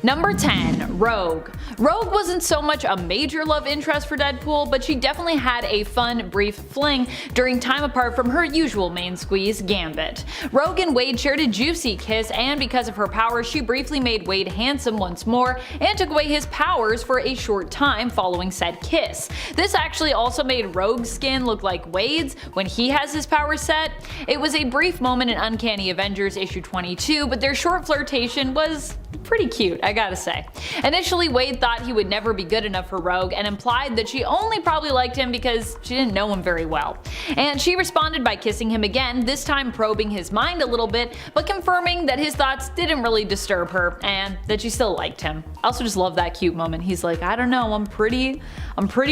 Number 10. Rogue. Rogue wasn't so much a major love interest for Deadpool, but she definitely had a fun, brief fling during time apart from her usual main squeeze, Gambit. Rogue and Wade shared a juicy kiss, and because of her powers, she briefly made Wade handsome once more and took away his powers for a short time following said kiss. This actually also made Rogue's skin look like Wade's when he has his power set. It was a brief moment in Uncanny Avengers issue 22, but their short flirtation was pretty cute, I gotta say. Initially, Wade thought he would never be good enough for Rogue and implied that she only probably liked him because she didn't know him very well. And she responded by kissing him again, this time probing his mind a little bit, but confirming that his thoughts didn't really disturb her and that she still liked him. I also just love that cute moment. He's like, I don't know, I'm pretty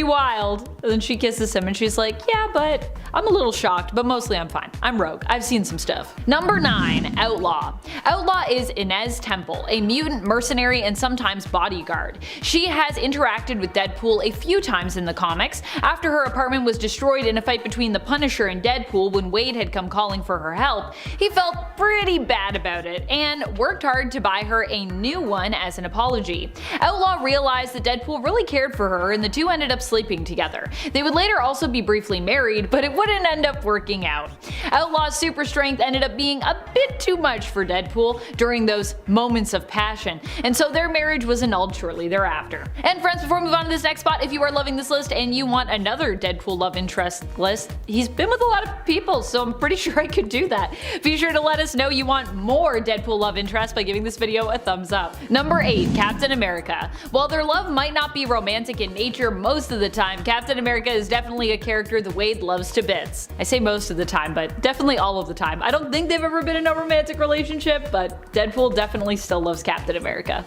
wild. And then she kisses him and she's like, yeah, but I'm a little shocked, but mostly I'm fine. I'm Rogue. I've seen some stuff. Number 9. Outlaw. Outlaw is Inez Temple, a mutant mercenary and sometimes bodyguard. She has interacted with Deadpool a few times in the comics. After her apartment was destroyed in a fight between the Punisher and Deadpool when Wade had come calling for her help, he felt pretty bad about it and worked hard to buy her a new one as an apology. Outlaw realized that Deadpool really cared for her and the two ended up sleeping together. They would later also be briefly married, but it wouldn't end up working out. Outlaw's super strength ended up being a bit too much for Deadpool during those moments of passion, and so their marriage was annulled shortly thereafter. And friends, before we move on to this next spot, if you are loving this list and you want another Deadpool love interest list, he's been with a lot of people, so I'm pretty sure I could do that. Be sure to let us know you want more Deadpool love interest by giving this video a thumbs up. Number 8. Captain America. While their love might not be romantic in nature most of the time, Captain America is definitely a character the Wade loves to bits. I say most of the time, but definitely all of the time. I don't think they've ever been in a romantic relationship, but Deadpool definitely still loves Captain America.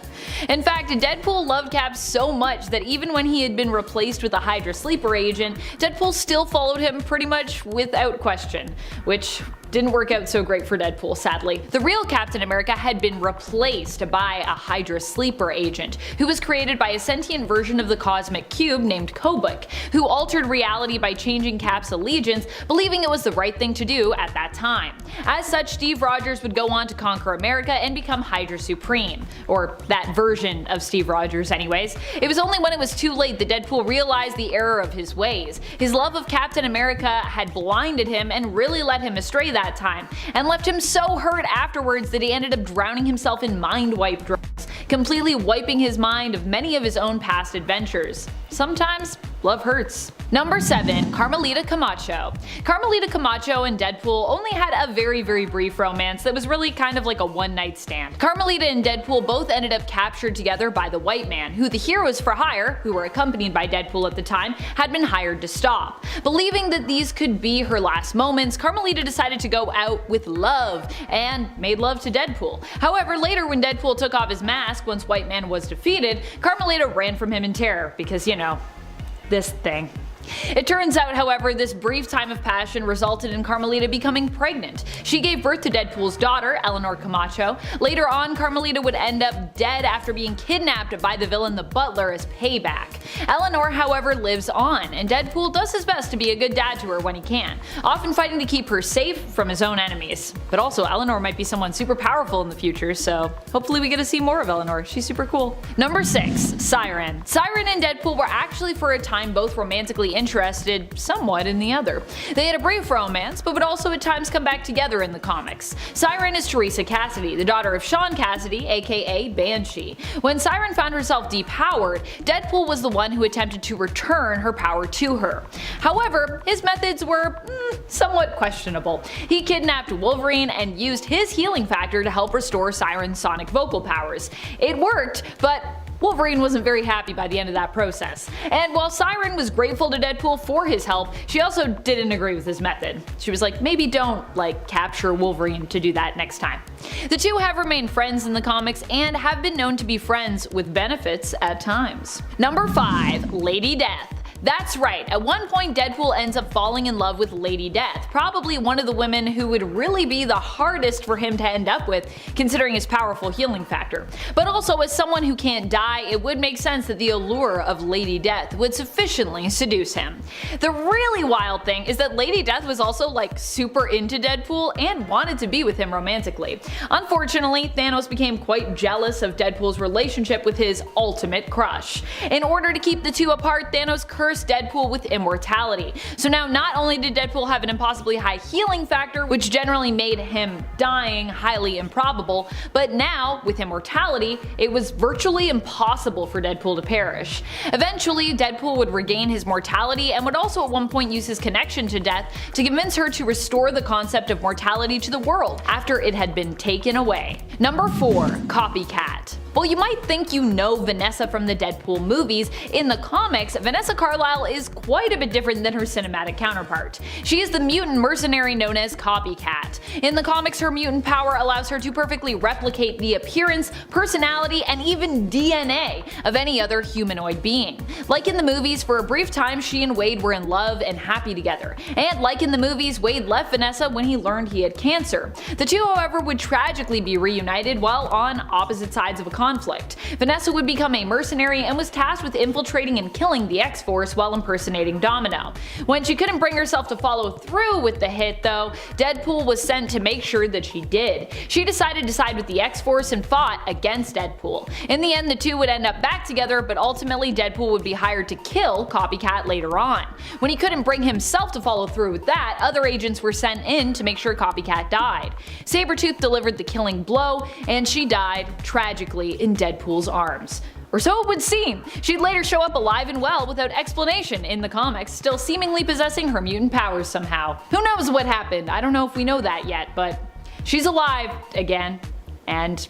In fact, Deadpool loved Cap so much that even when he had been replaced with a Hydra sleeper agent, Deadpool still followed him pretty much without question, which didn't work out so great for Deadpool, sadly. The real Captain America had been replaced by a Hydra sleeper agent, who was created by a sentient version of the Cosmic Cube named Kobuk, who altered reality by changing Cap's allegiance, believing it was the right thing to do at that time. As such, Steve Rogers would go on to conquer America and become Hydra Supreme. Or that version of Steve Rogers anyways. It was only when it was too late that Deadpool realized the error of his ways. His love of Captain America had blinded him and really led him astray that time, and left him so hurt afterwards that he ended up drowning himself in mind wipe drugs, completely wiping his mind of many of his own past adventures. Sometimes love hurts. Number 7. Carmelita Camacho. Carmelita Camacho and Deadpool only had a very brief romance that was really kind of like a one-night stand. Carmelita and Deadpool both ended up captured together by the White Man, who the heroes for hire, who were accompanied by Deadpool at the time, had been hired to stop. Believing that these could be her last moments, Carmelita decided to go out with love and made love to Deadpool. However, later when Deadpool took off his mask once White Man was defeated, Carmelita ran from him in terror because, you know, this thing. It turns out, however, this brief time of passion resulted in Carmelita becoming pregnant. She gave birth to Deadpool's daughter, Eleanor Camacho. Later on, Carmelita would end up dead after being kidnapped by the villain the Butler as payback. Eleanor, however, lives on, and Deadpool does his best to be a good dad to her when he can, often fighting to keep her safe from his own enemies. But also, Eleanor might be someone super powerful in the future, so hopefully we get to see more of Eleanor. She's super cool. Number 6. Siren. Siren and Deadpool were actually for a time both romantically interested somewhat in the other. They had a brief romance, but would also at times come back together in the comics. Siren is Teresa Cassidy, the daughter of Sean Cassidy, aka Banshee. When Siren found herself depowered, Deadpool was the one who attempted to return her power to her. However, his methods were somewhat questionable. He kidnapped Wolverine and used his healing factor to help restore Siren's sonic vocal powers. It worked, but Wolverine wasn't very happy by the end of that process. And while Siren was grateful to Deadpool for his help, she also didn't agree with his method. She was like, maybe don't, capture Wolverine to do that next time. The two have remained friends in the comics and have been known to be friends with benefits at times. Number 5. Lady Death. That's right, at one point Deadpool ends up falling in love with Lady Death, probably one of the women who would really be the hardest for him to end up with, considering his powerful healing factor. But also, as someone who can't die, it would make sense that the allure of Lady Death would sufficiently seduce him. The really wild thing is that Lady Death was also like super into Deadpool and wanted to be with him romantically. Unfortunately, Thanos became quite jealous of Deadpool's relationship with his ultimate crush. In order to keep the two apart, Thanos cursed Deadpool with immortality. So now not only did Deadpool have an impossibly high healing factor, which generally made him dying highly improbable, but now, with immortality, it was virtually impossible for Deadpool to perish. Eventually, Deadpool would regain his mortality and would also at one point use his connection to Death to convince her to restore the concept of mortality to the world after it had been taken away. Number 4. Copycat. Well, you might think you know Vanessa from the Deadpool movies. In the comics, Vanessa Carlisle is quite a bit different than her cinematic counterpart. She is the mutant mercenary known as Copycat. In the comics, her mutant power allows her to perfectly replicate the appearance, personality, and even DNA of any other humanoid being. Like in the movies, for a brief time she and Wade were in love and happy together. And like in the movies, Wade left Vanessa when he learned he had cancer. The two, however, would tragically be reunited while on opposite sides of a conflict. Vanessa would become a mercenary and was tasked with infiltrating and killing the X-Force while impersonating Domino. When she couldn't bring herself to follow through with the hit though, Deadpool was sent to make sure that she did. She decided to side with the X-Force and fought against Deadpool. In the end, the two would end up back together, but ultimately Deadpool would be hired to kill Copycat later on. When he couldn't bring himself to follow through with that, other agents were sent in to make sure Copycat died. Sabretooth delivered the killing blow, and she died, tragically, in Deadpool's arms. Or so it would seem. She'd later show up alive and well without explanation in the comics, still seemingly possessing her mutant powers somehow. Who knows what happened? I don't know if we know that yet, but she's alive again, and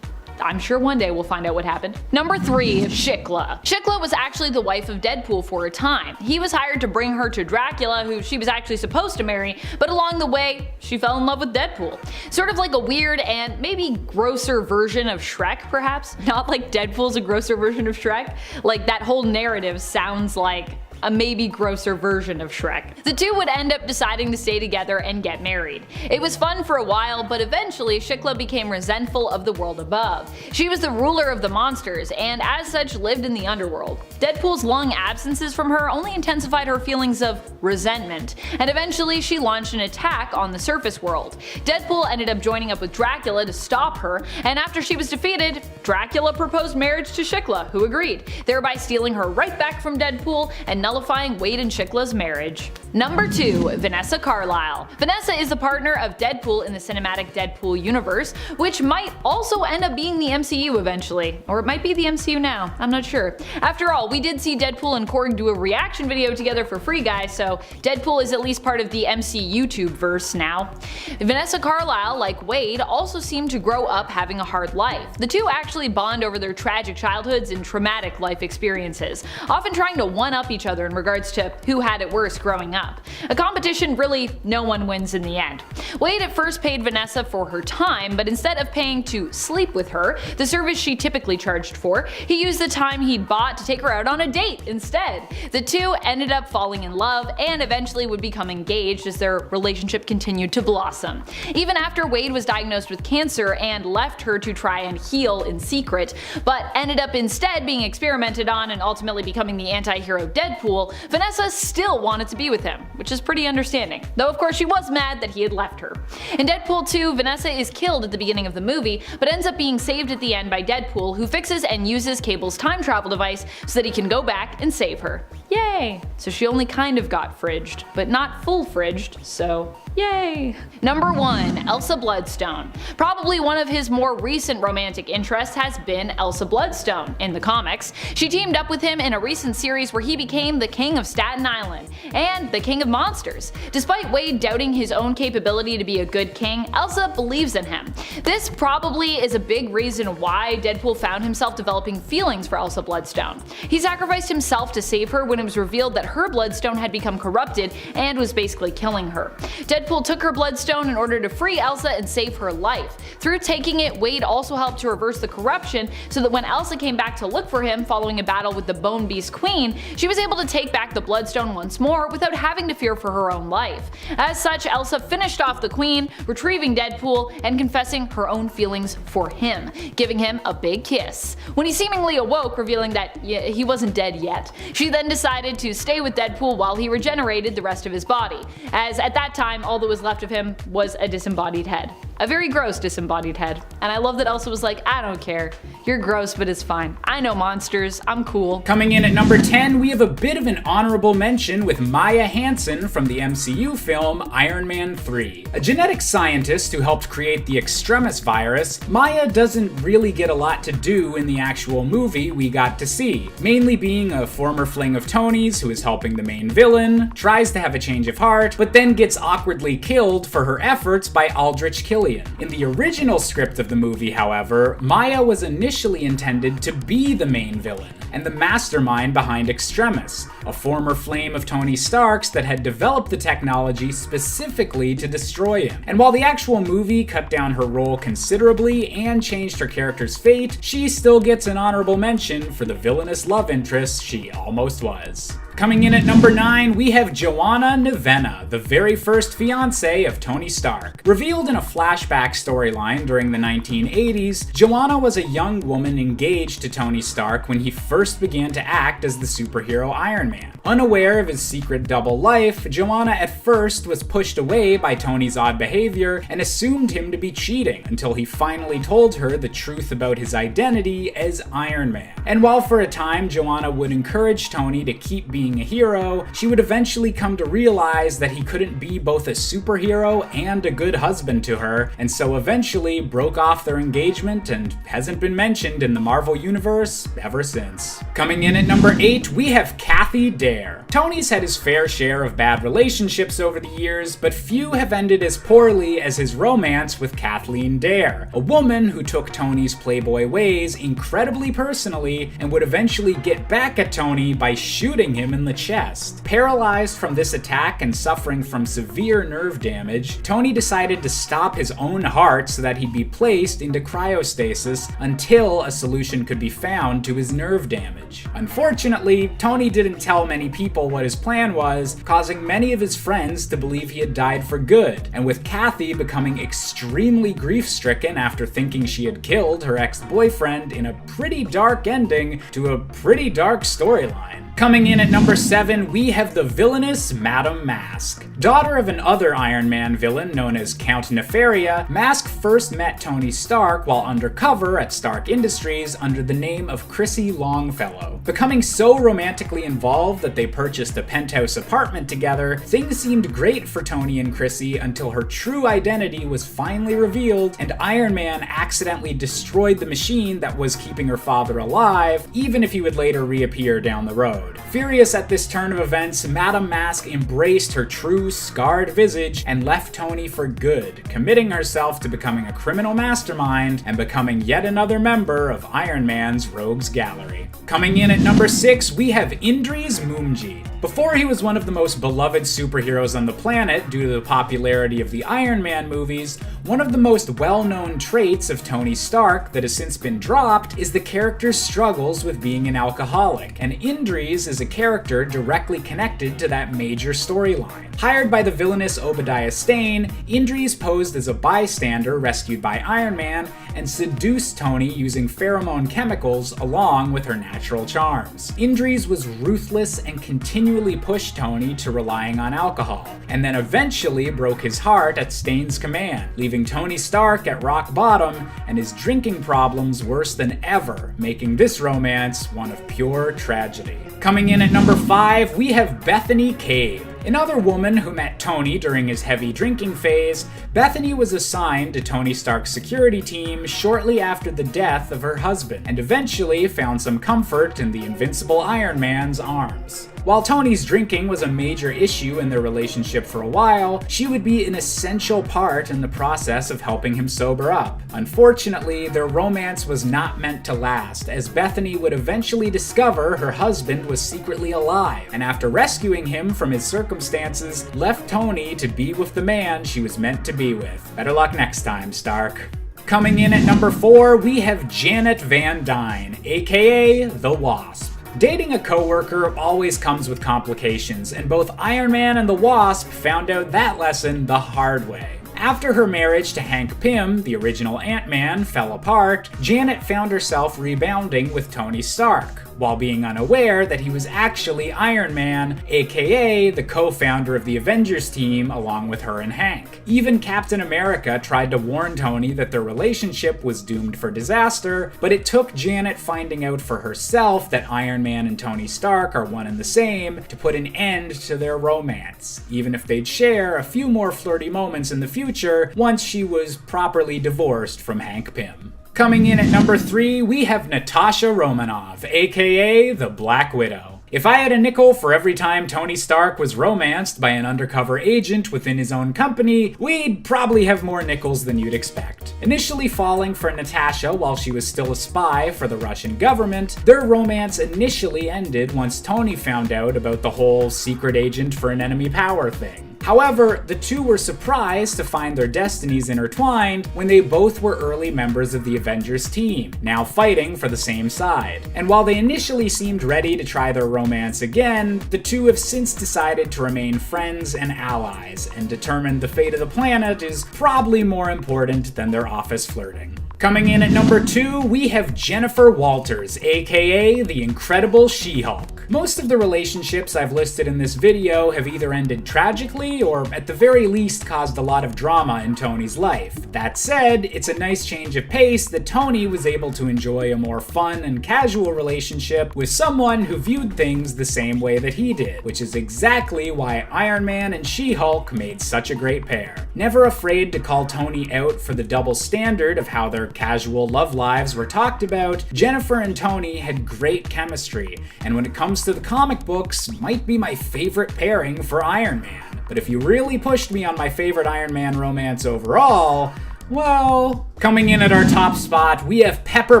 I'm sure one day we'll find out what happened. Number 3. Shikla. Shikla was actually the wife of Deadpool for a time. He was hired to bring her to Dracula, who she was actually supposed to marry, but along the way, she fell in love with Deadpool. Sort of like a weird and maybe grosser version of Shrek, perhaps? Not like Deadpool's a grosser version of Shrek? Like that whole narrative sounds like a maybe grosser version of Shrek. The two would end up deciding to stay together and get married. It was fun for a while, but eventually Shikla became resentful of the world above. She was the ruler of the monsters, and as such lived in the underworld. Deadpool's long absences from her only intensified her feelings of resentment, and eventually she launched an attack on the surface world. Deadpool ended up joining up with Dracula to stop her, and after she was defeated, Dracula proposed marriage to Shikla, who agreed, thereby stealing her right back from Deadpool and nullifying Wade and Shikla's marriage. Number 2. Vanessa Carlisle. Vanessa is the partner of Deadpool in the cinematic Deadpool universe, which might also end up being the MCU eventually. Or it might be the MCU now, I'm not sure. After all, we did see Deadpool and Korg do a reaction video together for free, guys, so Deadpool is at least part of the MC YouTube verse now. Vanessa Carlisle, like Wade, also seemed to grow up having a hard life. The two actually bond over their tragic childhoods and traumatic life experiences, often trying to one-up each other in regards to who had it worse growing up. A competition really no one wins in the end. Wade at first paid Vanessa for her time, but instead of paying to sleep with her, the service she typically charged for, he used the time he'd bought to take her out on a date instead. The two ended up falling in love and eventually would become engaged as their relationship continued to blossom. Even after Wade was diagnosed with cancer and left her to try and heal in secret, but ended up instead being experimented on and ultimately becoming the anti-hero Deadpool, Vanessa still wanted to be with him, which is pretty understanding. Though of course she was mad that he had left her. In Deadpool 2, Vanessa is killed at the beginning of the movie, but ends up being saved at the end by Deadpool, who fixes and uses Cable's time travel device so that he can go back and save her. Yay! So she only kind of got fridged, but not full fridged, so yay! Number 1. Elsa Bloodstone. Probably one of his more recent romantic interests has been Elsa Bloodstone in the comics. She teamed up with him in a recent series where he became the King of Staten Island and the King of Monsters. Despite Wade doubting his own capability to be a good king, Elsa believes in him. This probably is a big reason why Deadpool found himself developing feelings for Elsa Bloodstone. He sacrificed himself to save her when it was revealed that her bloodstone had become corrupted and was basically killing her. Deadpool took her bloodstone in order to free Elsa and save her life. Through taking it, Wade also helped to reverse the corruption so that when Elsa came back to look for him following a battle with the Bone Beast Queen, she was able to take back the Bloodstone once more without having to fear for her own life. As such, Elsa finished off the Queen, retrieving Deadpool and confessing her own feelings for him, giving him a big kiss. When he seemingly awoke, revealing that he wasn't dead yet, she then decided to stay with Deadpool while he regenerated the rest of his body, as at that time all that was left of him was a disembodied head. A very gross disembodied head. And I love that Elsa was like, I don't care. You're gross, but it's fine. I know monsters. I'm cool. Coming in at number 10, we have a bit of an honorable mention with Maya Hansen from the MCU film Iron Man 3. A genetic scientist who helped create the Extremis virus, Maya doesn't really get a lot to do in the actual movie we got to see, mainly being a former fling of Tony's who is helping the main villain, tries to have a change of heart, but then gets awkwardly killed for her efforts by Aldrich Killian. In the original script of the movie, however, Maya was initially intended to be the main villain, and the mastermind behind Extremis, a former flame of Tony Stark's that had developed the technology specifically to destroy him. And while the actual movie cut down her role considerably and changed her character's fate, she still gets an honorable mention for the villainous love interest she almost was. Coming in at number 9, we have Joanna Navenna, the very first fiancée of Tony Stark. Revealed in a flashback storyline during the 1980s, Joanna was a young woman engaged to Tony Stark when he first began to act as the superhero Iron Man. Unaware of his secret double life, Joanna at first was pushed away by Tony's odd behavior and assumed him to be cheating, until he finally told her the truth about his identity as Iron Man. And while for a time Joanna would encourage Tony to keep being a hero, she would eventually come to realize that he couldn't be both a superhero and a good husband to her, and so eventually broke off their engagement and hasn't been mentioned in the Marvel Universe ever since. Coming in at number 8, we have Kathy Dare. Tony's had his fair share of bad relationships over the years, but few have ended as poorly as his romance with Kathleen Dare, a woman who took Tony's playboy ways incredibly personally and would eventually get back at Tony by shooting him in the chest. Paralyzed from this attack and suffering from severe nerve damage, Tony decided to stop his own heart so that he'd be placed into cryostasis until a solution could be found to his nerve damage. Unfortunately, Tony didn't tell many people what his plan was, causing many of his friends to believe he had died for good, and with Kathy becoming extremely grief-stricken after thinking she had killed her ex-boyfriend in a pretty dark ending to a pretty dark storyline. Coming in at number 7, we have the villainous Madame Mask. Daughter of another Iron Man villain known as Count Nefaria, Mask first met Tony Stark while undercover at Stark Industries under the name of Chrissy Longfellow. Becoming so romantically involved that they purchased a penthouse apartment together, things seemed great for Tony and Chrissy until her true identity was finally revealed and Iron Man accidentally destroyed the machine that was keeping her father alive, even if he would later reappear down the road. Furious at this turn of events, Madame Mask embraced her true scarred visage and left Tony for good, committing herself to becoming a criminal mastermind and becoming yet another member of Iron Man's Rogues Gallery. Coming in at number 6, we have Indris Mumji. Before he was one of the most beloved superheroes on the planet due to the popularity of the Iron Man movies, one of the most well-known traits of Tony Stark that has since been dropped is the character's struggles with being an alcoholic, and Indris is a character directly connected to that major storyline. Hired by the villainous Obadiah Stane, Indris posed as a bystander rescued by Iron Man and seduced Tony using pheromone chemicals along with her natural charms. Indris was ruthless and continually pushed Tony to relying on alcohol, and then eventually broke his heart at Stane's command, leaving Tony Stark at rock bottom and his drinking problems worse than ever, making this romance one of pure tragedy. Coming in at number 5, we have Bethany Cave. Another woman who met Tony during his heavy drinking phase, Bethany was assigned to Tony Stark's security team shortly after the death of her husband, and eventually found some comfort in the invincible Iron Man's arms. While Tony's drinking was a major issue in their relationship for a while, she would be an essential part in the process of helping him sober up. Unfortunately, their romance was not meant to last, as Bethany would eventually discover her husband was secretly alive, and after rescuing him from his circumstances, left Tony to be with the man she was meant to be with. Better luck next time, Stark. Coming in at number 4, we have Janet Van Dyne, aka The Wasp. Dating a coworker always comes with complications, and both Iron Man and the Wasp found out that lesson the hard way. After her marriage to Hank Pym, the original Ant-Man, fell apart, Janet found herself rebounding with Tony Stark, while being unaware that he was actually Iron Man, aka the co-founder of the Avengers team along with her and Hank. Even Captain America tried to warn Tony that their relationship was doomed for disaster, but it took Janet finding out for herself that Iron Man and Tony Stark are one and the same to put an end to their romance, even if they'd share a few more flirty moments in the future once she was properly divorced from Hank Pym. Coming in at number 3, we have Natasha Romanoff, aka the Black Widow. If I had a nickel for every time Tony Stark was romanced by an undercover agent within his own company, we'd probably have more nickels than you'd expect. Initially falling for Natasha while she was still a spy for the Russian government, their romance initially ended once Tony found out about the whole secret agent for an enemy power thing. However, the two were surprised to find their destinies intertwined when they both were early members of the Avengers team, now fighting for the same side. And while they initially seemed ready to try their romance again, the two have since decided to remain friends and allies, and determined the fate of the planet is probably more important than their office flirting. Coming in at number 2, we have Jennifer Walters, aka the Incredible She-Hulk. Most of the relationships I've listed in this video have either ended tragically or at the very least caused a lot of drama in Tony's life. That said, it's a nice change of pace that Tony was able to enjoy a more fun and casual relationship with someone who viewed things the same way that he did, which is exactly why Iron Man and She-Hulk made such a great pair. Never afraid to call Tony out for the double standard of how their casual love lives were talked about, Jennifer and Tony had great chemistry, and when it comes to the comic books, might be my favorite pairing for Iron Man. But if you really pushed me on my favorite Iron Man romance overall, well, coming in at our top spot, we have Pepper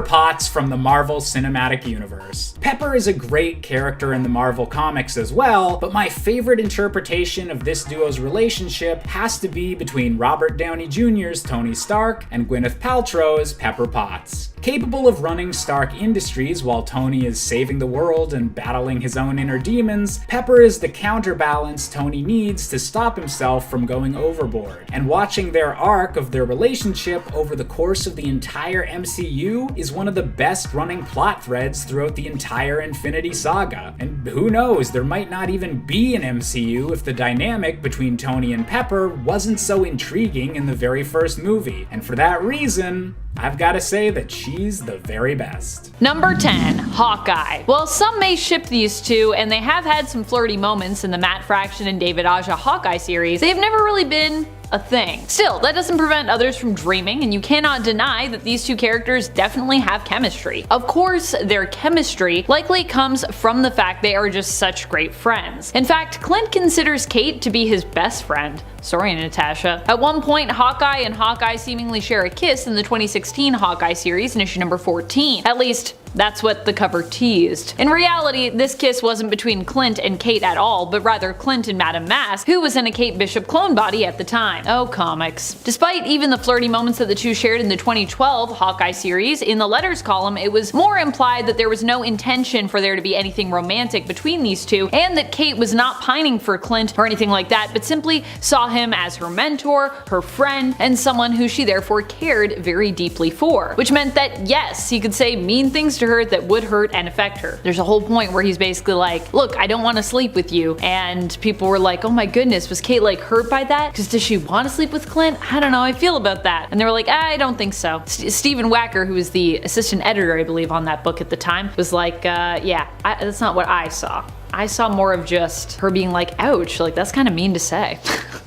Potts from the Marvel Cinematic Universe. Pepper is a great character in the Marvel comics as well, but my favorite interpretation of this duo's relationship has to be between Robert Downey Jr.'s Tony Stark and Gwyneth Paltrow's Pepper Potts. Capable of running Stark Industries while Tony is saving the world and battling his own inner demons, Pepper is the counterbalance Tony needs to stop himself from going overboard. And watching their arc of their relationship over the course of the entire MCU is one of the best running plot threads throughout the entire Infinity Saga. And who knows, there might not even be an MCU if the dynamic between Tony and Pepper wasn't so intriguing in the very first movie. And for that reason, I've gotta say that she's the very best. Number 10, Hawkeye. Well, some may ship these two, and they have had some flirty moments in the Matt Fraction and David Aja Hawkeye series. They have never really been a thing. Still, that doesn't prevent others from dreaming, and you cannot deny that these two characters definitely have chemistry. Of course, their chemistry likely comes from the fact they are just such great friends. In fact, Clint considers Kate to be his best friend. Sorry, Natasha. At one point, Hawkeye and Hawkeye seemingly share a kiss in the 2016 Hawkeye series in issue number 14. At least, that's what the cover teased. In reality, this kiss wasn't between Clint and Kate at all, but rather Clint and Madame Mask, who was in a Kate Bishop clone body at the time. Oh, comics. Despite even the flirty moments that the two shared in the 2012 Hawkeye series, in the letters column it was more implied that there was no intention for there to be anything romantic between these two, and that Kate was not pining for Clint or anything like that, but simply saw him as her mentor, her friend, and someone who she therefore cared very deeply for. Which meant that yes, he could say mean things to her that would hurt and affect her. There's a whole point where he's basically like, look, I don't want to sleep with you, and people were like, oh my goodness, was Kate like hurt by that? Because does she want to sleep with Clint? I don't know, I feel about that. And they were like, I don't think so. Stephen Wacker, who was the assistant editor, I believe, on that book at the time, was like, yeah, that's not what I saw. I saw more of just her being like, ouch, like that's kind of mean to say.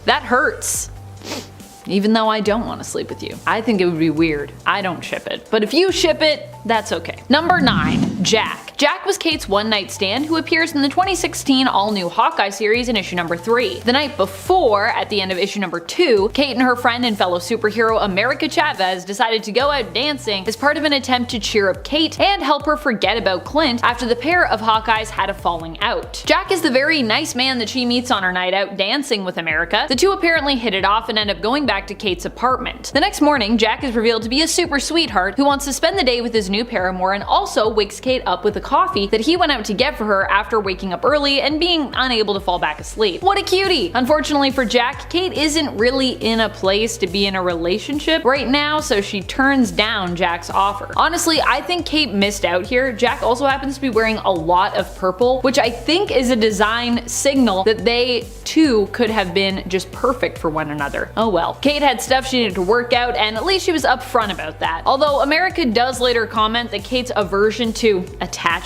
That hurts. Even though I don't want to sleep with you. I think it would be weird. I don't ship it. But if you ship it, that's okay. Number 9, Jack. Jack was Kate's one-night stand who appears in the 2016 all-new Hawkeye series in issue number 3. The night before, at the end of issue number 2, Kate and her friend and fellow superhero America Chavez decided to go out dancing as part of an attempt to cheer up Kate and help her forget about Clint after the pair of Hawkeyes had a falling out. Jack is the very nice man that she meets on her night out dancing with America. The two apparently hit it off and end up going back to Kate's apartment. The next morning, Jack is revealed to be a super sweetheart who wants to spend the day with his new paramour and also wakes Kate up with a coffee that he went out to get for her after waking up early and being unable to fall back asleep. What a cutie! Unfortunately for Jack, Kate isn't really in a place to be in a relationship right now, so she turns down Jack's offer. Honestly, I think Kate missed out here. Jack also happens to be wearing a lot of purple, which I think is a design signal that they too could have been just perfect for one another. Oh well. Kate had stuff she needed to work out, and at least she was upfront about that. Although America does later comment that Kate's aversion to attachments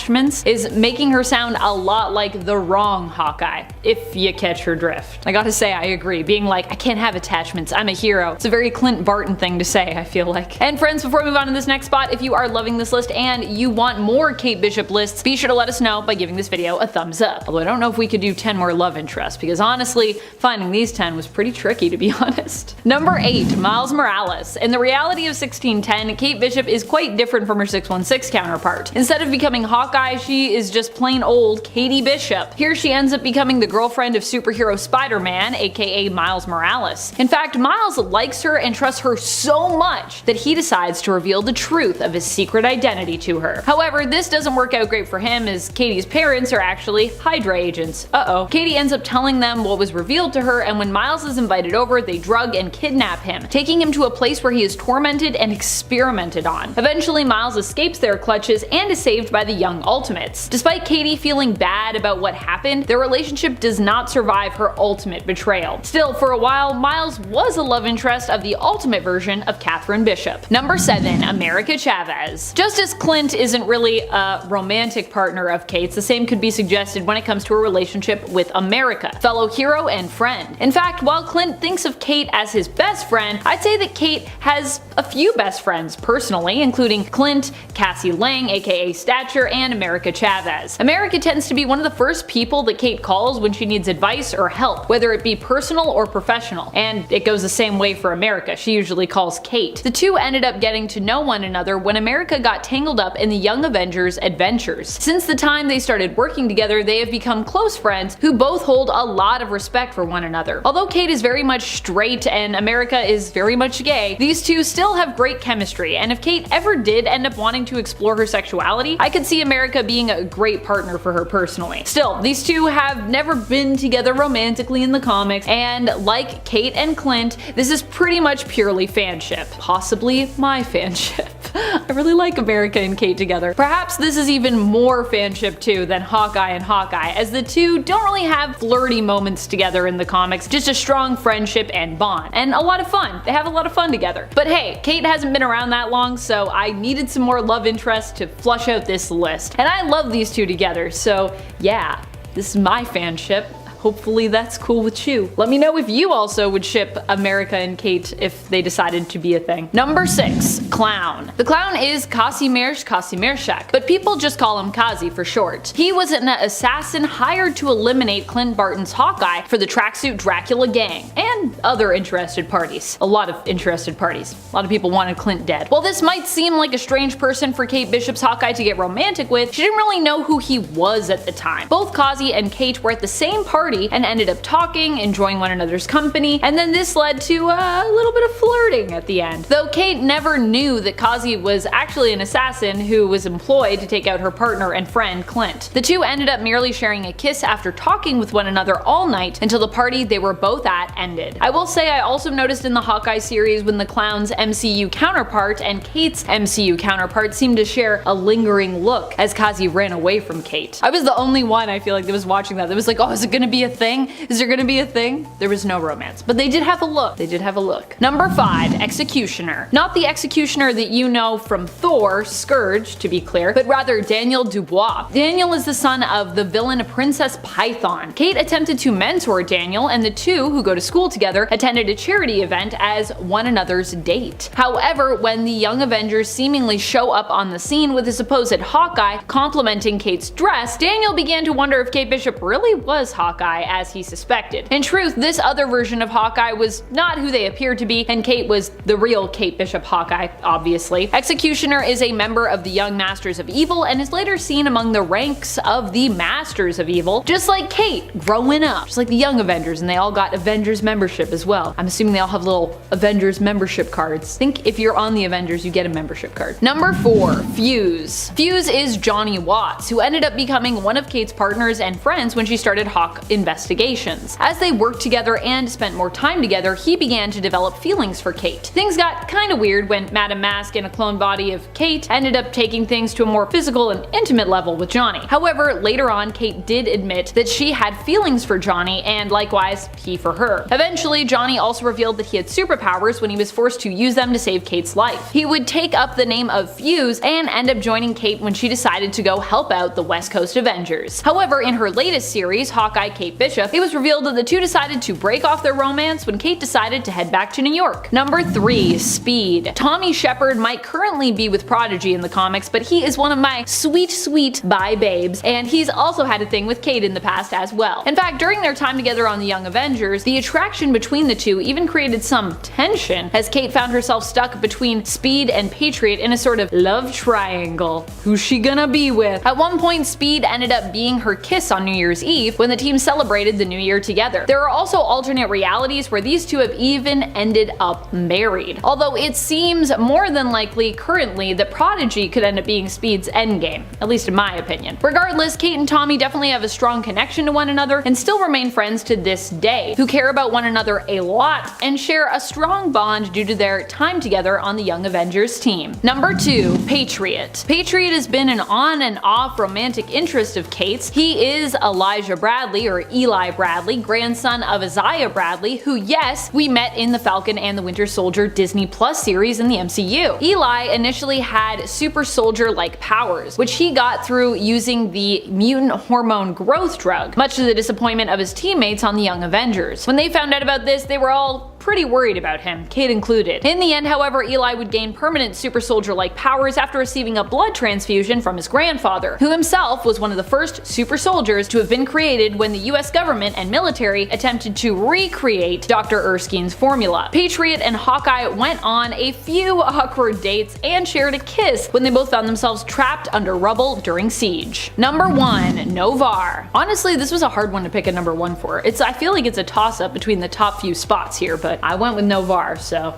is making her sound a lot like the wrong Hawkeye, if you catch her drift. I gotta say, I agree. Being like, I can't have attachments, I'm a hero. It's a very Clint Barton thing to say, I feel like. And friends, before we move on to this next spot, if you are loving this list and you want more Kate Bishop lists, be sure to let us know by giving this video a thumbs up. Although I don't know if we could do 10 more love interests, because honestly, finding these 10 was pretty tricky, to be honest. Number 8, Miles Morales. In the reality of 1610, Kate Bishop is quite different from her 616 counterpart. Instead of becoming Hawkeye, she is just plain old Katie Bishop. Here she ends up becoming the girlfriend of superhero Spider-Man, aka Miles Morales. In fact, Miles likes her and trusts her so much that he decides to reveal the truth of his secret identity to her. However, this doesn't work out great for him, as Katie's parents are actually Hydra agents. Uh-oh. Katie ends up telling them what was revealed to her, and when Miles is invited over, they drug and kidnap him, taking him to a place where he is tormented and experimented on. Eventually, Miles escapes their clutches and is saved by the young Ultimates. Despite Katie feeling bad about what happened, their relationship does not survive her ultimate betrayal. Still, for a while, Miles was a love interest of the ultimate version of Catherine Bishop. Number 7, America Chavez. Just as Clint isn't really a romantic partner of Kate's, the same could be suggested when it comes to a relationship with America, fellow hero and friend. In fact, while Clint thinks of Kate as his best friend, I'd say that Kate has a few best friends personally, including Clint, Cassie Lang aka Stature, and America Chavez. America tends to be one of the first people that Kate calls when she needs advice or help, whether it be personal or professional, and it goes the same way for America. She usually calls Kate. The two ended up getting to know one another when America got tangled up in the Young Avengers adventures. Since the time they started working together, they have become close friends who both hold a lot of respect for one another. Although Kate is very much straight and America is very much gay, these two still have great chemistry, and if Kate ever did end up wanting to explore her sexuality, I could see America being a great partner for her personally. Still, these two have never been together romantically in the comics, and like Kate and Clint, this is pretty much purely fanship. Possibly my fanship. I really like America and Kate together. Perhaps this is even more fanship too than Hawkeye and Hawkeye, as the two don't really have flirty moments together in the comics, just a strong friendship and bond. And a lot of fun. They have a lot of fun together. But hey, Kate hasn't been around that long, so I needed some more love interest to flush out this list. And I love these two together, so yeah, this is my fanship. Hopefully that's cool with you. Let me know if you also would ship America and Kate if they decided to be a thing. Number 6, Clown. The Clown is Kazimierz Kazimierczak, but people just call him Kazi for short. He was an assassin hired to eliminate Clint Barton's Hawkeye for the Tracksuit Dracula gang, and other interested parties. A lot of interested parties. A lot of people wanted Clint dead. While this might seem like a strange person for Kate Bishop's Hawkeye to get romantic with, she didn't really know who he was at the time. Both Kazi and Kate were at the same party and ended up talking, enjoying one another's company, and then this led to a little bit of flirting at the end. Though Kate never knew that Kazi was actually an assassin who was employed to take out her partner and friend Clint. The two ended up merely sharing a kiss after talking with one another all night until the party they were both at ended. I will say I also noticed in the Hawkeye series when the Clown's MCU counterpart and Kate's MCU counterpart seemed to share a lingering look as Kazi ran away from Kate. I was the only one, I feel like, that was watching that was like, oh, is it gonna be a thing? Is there gonna be a thing? There was no romance, but they did have a look. They did have a look. Number 5, Executioner. Not the Executioner that you know from Thor, Scourge, to be clear, but rather Daniel Dubois. Daniel is the son of the villain Princess Python. Kate attempted to mentor Daniel, and the two, who go to school together, attended a charity event as one another's date. However, when the Young Avengers seemingly show up on the scene with a supposed Hawkeye complimenting Kate's dress, Daniel began to wonder if Kate Bishop really was Hawkeye Hawkeye as he suspected. In truth, this other version of Hawkeye was not who they appeared to be, and Kate was the real Kate Bishop Hawkeye, obviously. Executioner is a member of the Young Masters of Evil and is later seen among the ranks of the Masters of Evil, just like Kate growing up, just like the Young Avengers, and they all got Avengers membership as well. I'm assuming they all have little Avengers membership cards. Think if you're on the Avengers, you get a membership card. Number 4, Fuse. Fuse is Johnny Watts, who ended up becoming one of Kate's partners and friends when she started Hawk Investigations. As they worked together and spent more time together, he began to develop feelings for Kate. Things got kinda weird when Madame Mask and a clone body of Kate ended up taking things to a more physical and intimate level with Johnny. However, later on, Kate did admit that she had feelings for Johnny, and likewise, he for her. Eventually, Johnny also revealed that he had superpowers when he was forced to use them to save Kate's life. He would take up the name of Fuse and end up joining Kate when she decided to go help out the West Coast Avengers. However, in her latest series, Hawkeye Kate Bishop, it was revealed that the two decided to break off their romance when Kate decided to head back to New York. Number 3, Speed. Tommy Shepard might currently be with Prodigy in the comics, but he is one of my sweet bye babes, and he's also had a thing with Kate in the past as well. In fact, during their time together on the Young Avengers, the attraction between the two even created some tension, as Kate found herself stuck between Speed and Patriot in a sort of love triangle. Who's she gonna be with? At one point, Speed ended up being her kiss on New Year's Eve when the team celebrated the new year together. There are also alternate realities where these two have even ended up married, although it seems more than likely currently that Prodigy could end up being Speed's endgame, at least in my opinion. Regardless, Kate and Tommy definitely have a strong connection to one another and still remain friends to this day, who care about one another a lot and share a strong bond due to their time together on the Young Avengers team. Number 2, Patriot. Patriot has been an on and off romantic interest of Kate's. He is Elijah Bradley, or Eli Bradley, grandson of Isaiah Bradley, who, yes, we met in the Falcon and the Winter Soldier Disney Plus series in the MCU. Eli initially had super soldier-like powers, which he got through using the mutant hormone growth drug, much to the disappointment of his teammates on the Young Avengers. When they found out about this, they were all pretty worried about him, Kate included. In the end, however, Eli would gain permanent super soldier-like powers after receiving a blood transfusion from his grandfather, who himself was one of the first super soldiers to have been created when the US government and military attempted to recreate Dr. Erskine's formula. Patriot and Hawkeye went on a few awkward dates and shared a kiss when they both found themselves trapped under rubble during Siege. Number 1, Novar. Honestly, this was a hard one to pick a number 1 for. I feel like it's a toss-up between the top few spots here, but I went with Novar, so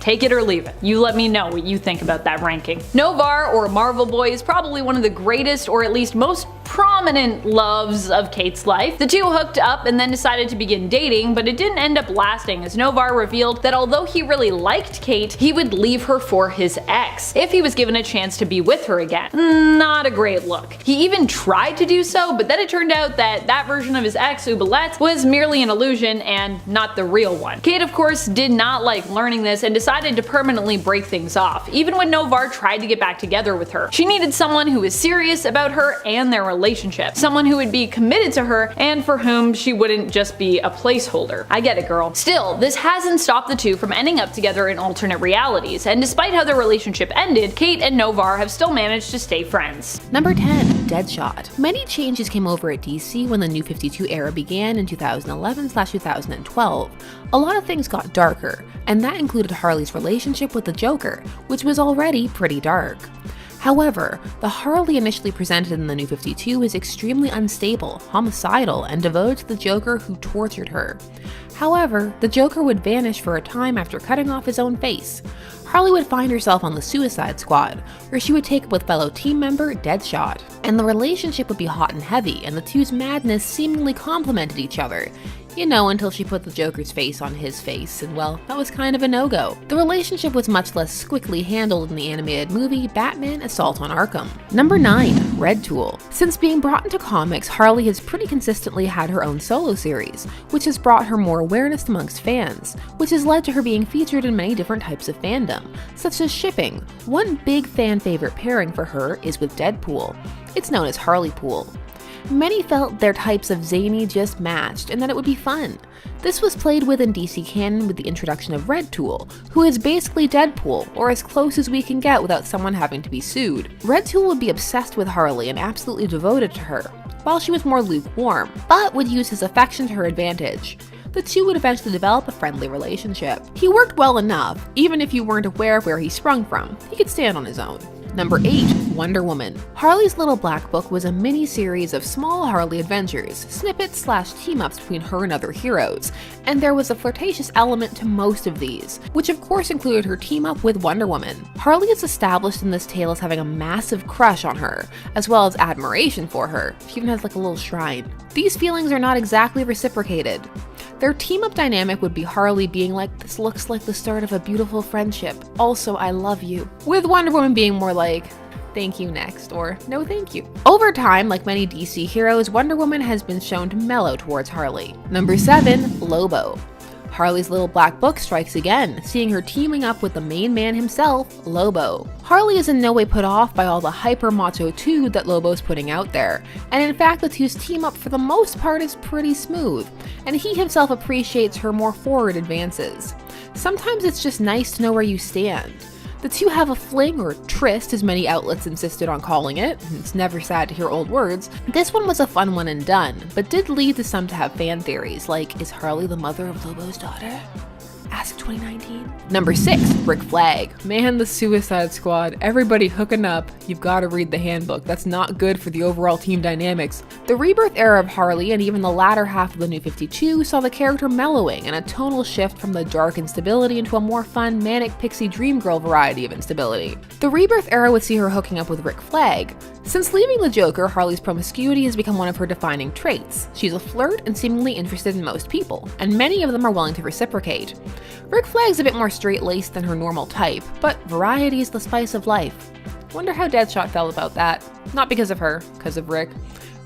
take it or leave it. You let me know what you think about that ranking. Novar, or Marvel Boy, is probably one of the greatest, or at least most prominent loves of Kate's life. The two hooked up and then decided to begin dating, but it didn't end up lasting, as Novar revealed that although he really liked Kate, he would leave her for his ex if he was given a chance to be with her again. Not a great look. He even tried to do so, but then it turned out that that version of his ex, Oubliette, was merely an illusion and not the real one. Kate, of course, did not like learning this and decided to permanently break things off, even when Novar tried to get back together with her. She needed someone who was serious about her and their relationship, someone who would be committed to her and for whom she wouldn't just be a placeholder. I get it, girl. Still, this hasn't stopped the two from ending up together in alternate realities, and despite how their relationship ended, Kate and Novar have still managed to stay friends. Number 10, Deadshot. Many changes came over at DC when the New 52 era began in 2011/2012. A lot of things got darker, and that included Harley's relationship with the Joker, which was already pretty dark. However, the Harley initially presented in the New 52 is extremely unstable, homicidal, and devoted to the Joker who tortured her. However, the Joker would vanish for a time after cutting off his own face. Harley would find herself on the Suicide Squad, where she would take up with fellow team member Deadshot. And the relationship would be hot and heavy, and the two's madness seemingly complemented each other. You know, until she put the Joker's face on his face, and well, that was kind of a no-go. The relationship was much less squickly handled in the animated movie Batman: Assault on Arkham. Number 9, Red Tool. Since being brought into comics, Harley has pretty consistently had her own solo series, which has brought her more awareness amongst fans, which has led to her being featured in many different types of fandom, such as shipping. One big fan favorite pairing for her is with Deadpool. It's known as Harley Pool. Many felt their types of zany just matched and that it would be fun. This was played with in DC canon with the introduction of Red Tool, who is basically Deadpool, or as close as we can get without someone having to be sued. Red Tool would be obsessed with Harley and absolutely devoted to her. while she was more lukewarm, but would use his affection to her advantage. The two would eventually develop a friendly relationship. He worked well enough, even if you weren't aware of where he sprung from. He could stand on his own. Number 8. Wonder Woman. Harley's Little Black Book was a mini-series of small Harley adventures, snippets / team-ups between her and other heroes, and there was a flirtatious element to most of these, which of course included her team-up with Wonder Woman. Harley is established in this tale as having a massive crush on her, as well as admiration for her. She even has like a little shrine. These feelings are not exactly reciprocated. Their team-up dynamic would be Harley being like, "This looks like the start of a beautiful friendship. Also, I love you." With Wonder Woman being more like, "Thank you next," or "No thank you." Over time, like many DC heroes, Wonder Woman has been shown to mellow towards Harley. Number 7. Lobo. Harley's Little Black Book strikes again, seeing her teaming up with the main man himself, Lobo. Harley is in no way put off by all the hyper-macho-tude that Lobo's putting out there, and in fact the two's team up for the most part is pretty smooth, and he himself appreciates her more forward advances. Sometimes it's just nice to know where you stand. The two have a fling, or tryst as many outlets insisted on calling it. It's never sad to hear old words. This one was a fun one and done, but did lead to some to have fan theories, like, is Harley the mother of Lobo's daughter? Ask 2019. Number 6. Rick Flag. Man, the Suicide Squad. Everybody hooking up. You've got to read the handbook. That's not good for the overall team dynamics. The rebirth era of Harley and even the latter half of the New 52 saw the character mellowing and a tonal shift from the dark instability into a more fun, manic pixie dream girl variety of instability. The rebirth era would see her hooking up with Rick Flag. Since leaving the Joker, Harley's promiscuity has become one of her defining traits. She's a flirt and seemingly interested in most people, and many of them are willing to reciprocate. Rick Flag's a bit more straight-laced than her normal type, but variety is the spice of life. Wonder how Deadshot felt about that. Not because of her, because of Rick.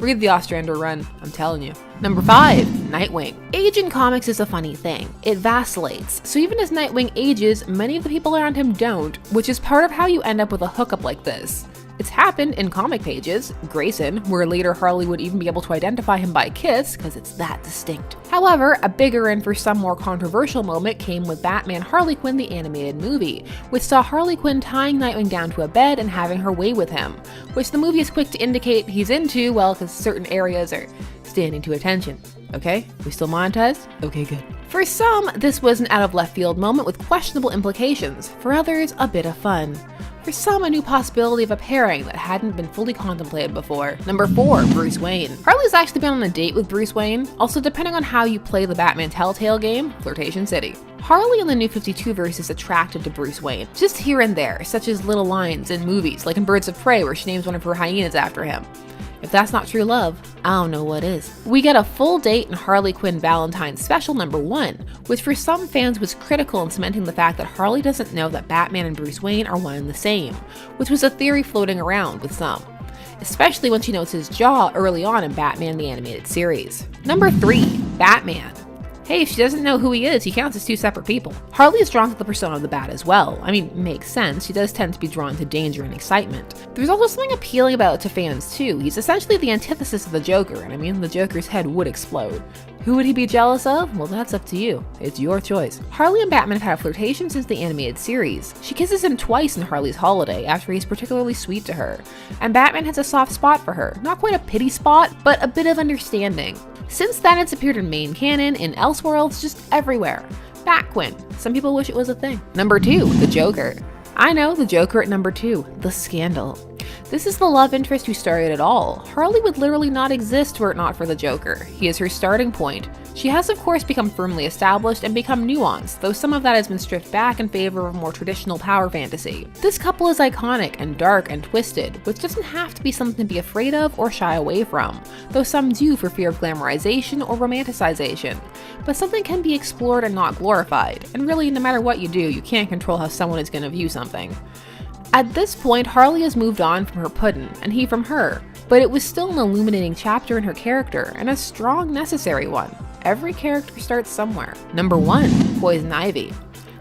Read the Ostrander run, I'm telling you. Number 5. Nightwing. Age in comics is a funny thing. It vacillates, so even as Nightwing ages, many of the people around him don't, which is part of how you end up with a hookup like this. It's happened in comic pages, Grayson, where later Harley would even be able to identify him by kiss, because it's that distinct. However, a bigger and for some more controversial moment came with Batman Harley Quinn the animated movie, which saw Harley Quinn tying Nightwing down to a bed and having her way with him, which the movie is quick to indicate he's into, well, because certain areas are standing to attention. Okay, we still monetized? Okay, good. For some, this was an out of left field moment with questionable implications. For others, a bit of fun. For some, a new possibility of a pairing that hadn't been fully contemplated before. Number 4. Bruce Wayne. Harley's actually been on a date with Bruce Wayne, also depending on how you play the Batman Telltale game, Flirtation City. Harley in the New 52 verse is attracted to Bruce Wayne, just here and there, such as little lines in movies, like in Birds of Prey where she names one of her hyenas after him. If that's not true love, I don't know what is. We get a full date in Harley Quinn Valentine's Special number 1, which for some fans was critical in cementing the fact that Harley doesn't know that Batman and Bruce Wayne are one and the same, which was a theory floating around with some. Especially when she notes his jaw early on in Batman the Animated Series. Number 3. Batman. Hey, if she doesn't know who he is, he counts as two separate people. Harley is drawn to the persona of the Bat as well. I mean, makes sense, she does tend to be drawn to danger and excitement. There's also something appealing about it to fans too. He's essentially the antithesis of the Joker, and I mean, the Joker's head would explode. Who would he be jealous of? Well, that's up to you. It's your choice. Harley and Batman have had a flirtation since the animated series. She kisses him twice in Harley's Holiday after he's particularly sweet to her. And Batman has a soft spot for her. Not quite a pity spot, but a bit of understanding. Since then, it's appeared in main canon, in Elseworlds, just everywhere. Batquin. Some people wish it was a thing. Number 2, the Joker. I know, the Joker at number 2, the Scandal. This is the love interest who started it all. Harley would literally not exist were it not for the Joker. He is her starting point. She has of course become firmly established and become nuanced, though some of that has been stripped back in favor of more traditional power fantasy. This couple is iconic and dark and twisted, which doesn't have to be something to be afraid of or shy away from, though some do for fear of glamorization or romanticization. But something can be explored and not glorified, and really no matter what you do, you can't control how someone is going to view something. At this point, Harley has moved on from her puddin', and he from her, but it was still an illuminating chapter in her character, and a strong, necessary one. Every character starts somewhere. Number 1, Poison Ivy.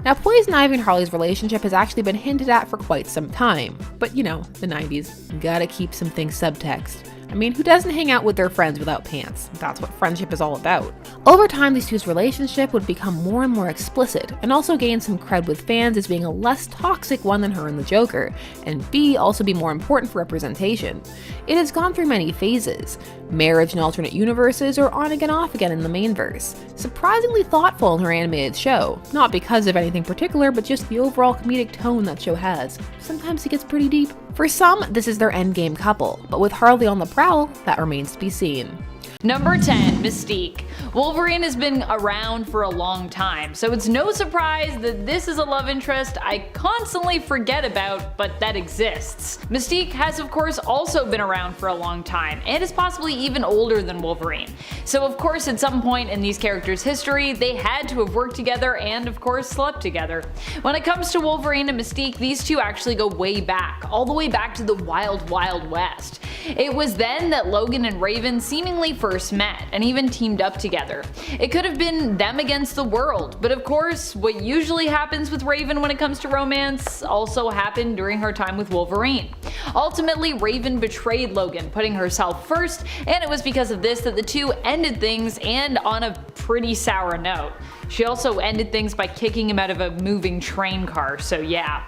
Now, Poison Ivy and Harley's relationship has actually been hinted at for quite some time, but you know, the 90s, gotta keep some things subtext. I mean, who doesn't hang out with their friends without pants? That's what friendship is all about. Over time, these two's relationship would become more and more explicit, and also gain some cred with fans as being a less toxic one than her and the Joker, and B, also be more important for representation. It has gone through many phases: marriage in alternate universes, or on again off again in the main verse. Surprisingly thoughtful in her animated show, not because of anything particular, but just the overall comedic tone that show has. Sometimes it gets pretty deep. For some, this is their endgame couple, but with Harley on the prowl, that remains to be seen. Number 10, Mystique. Wolverine has been around for a long time, so it's no surprise that this is a love interest I constantly forget about, but that exists. Mystique has of course also been around for a long time, and is possibly even older than Wolverine. So of course at some point in these characters' history, they had to have worked together and of course slept together. When it comes to Wolverine and Mystique, these two actually go way back, all the way back to the Wild Wild West. It was then that Logan and Raven seemingly first met, and even teamed up together. It could have been them against the world, but of course, what usually happens with Raven when it comes to romance also happened during her time with Wolverine. Ultimately, Raven betrayed Logan, putting herself first, and it was because of this that the two ended things, and on a pretty sour note. She also ended things by kicking him out of a moving train car, so yeah.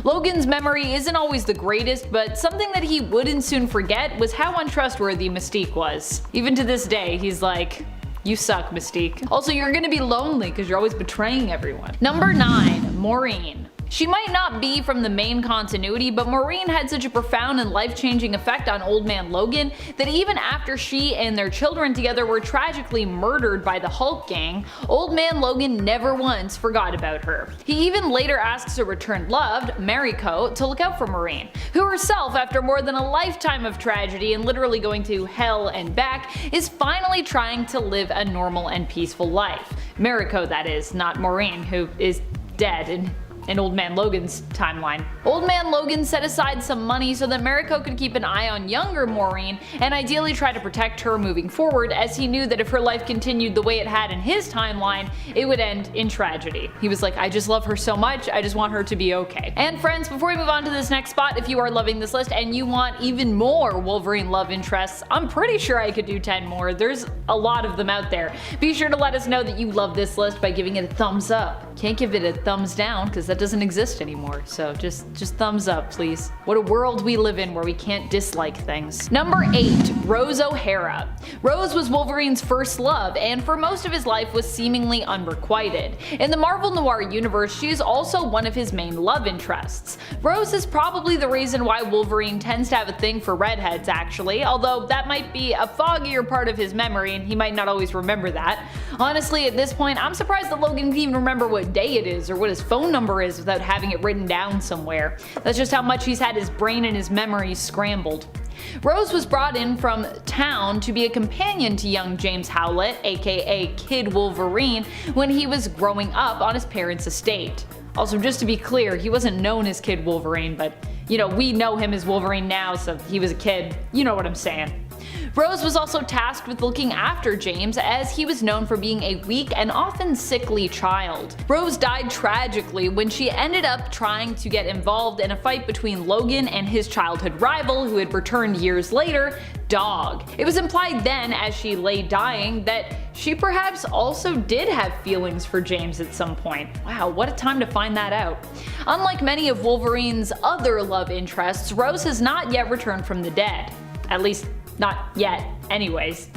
Logan's memory isn't always the greatest, but something that he wouldn't soon forget was how untrustworthy Mystique was. Even to this day, he's like, "You suck, Mystique. Also, you're gonna be lonely because you're always betraying everyone." Number 9, Maureen. She might not be from the main continuity, but Maureen had such a profound and life-changing effect on Old Man Logan that even after she and their children together were tragically murdered by the Hulk gang, Old Man Logan never once forgot about her. He even later asks a returned loved, Emiko, to look out for Maureen, who herself, after more than a lifetime of tragedy and literally going to hell and back, is finally trying to live a normal and peaceful life. Emiko, that is, not Maureen, who is dead in Old Man Logan's timeline. Old Man Logan set aside some money so that Emiko could keep an eye on younger Maureen and ideally try to protect her moving forward, as he knew that if her life continued the way it had in his timeline, it would end in tragedy. He was like, "I just love her so much, I just want her to be okay." And friends, before we move on to this next spot, if you are loving this list and you want even more Wolverine love interests, I'm pretty sure I could do 10 more. There's a lot of them out there. Be sure to let us know that you love this list by giving it a thumbs up. Can't give it a thumbs down because that doesn't exist anymore, so just thumbs up, please. What a world we live in where we can't dislike things. Number 8, Rose O'Hara. Rose was Wolverine's first love, and for most of his life was seemingly unrequited. In the Marvel Noir universe, she is also one of his main love interests. Rose is probably the reason why Wolverine tends to have a thing for redheads, actually, although that might be a foggier part of his memory and he might not always remember that. Honestly, at this point, I'm surprised that Logan can even remember what day it is or what his phone number is without having it written down somewhere. That's just how much he's had his brain and his memories scrambled. Rose was brought in from town to be a companion to young James Howlett, aka Kid Wolverine, when he was growing up on his parents' estate. Also, just to be clear, he wasn't known as Kid Wolverine, but you know, we know him as Wolverine now, so he was a kid. You know what I'm saying. Rose was also tasked with looking after James, as he was known for being a weak and often sickly child. Rose died tragically when she ended up trying to get involved in a fight between Logan and his childhood rival, who had returned years later, Dog. It was implied then, as she lay dying, that she perhaps also did have feelings for James at some point. Wow, what a time to find that out. Unlike many of Wolverine's other love interests, Rose has not yet returned from the dead. At least, not yet, anyways.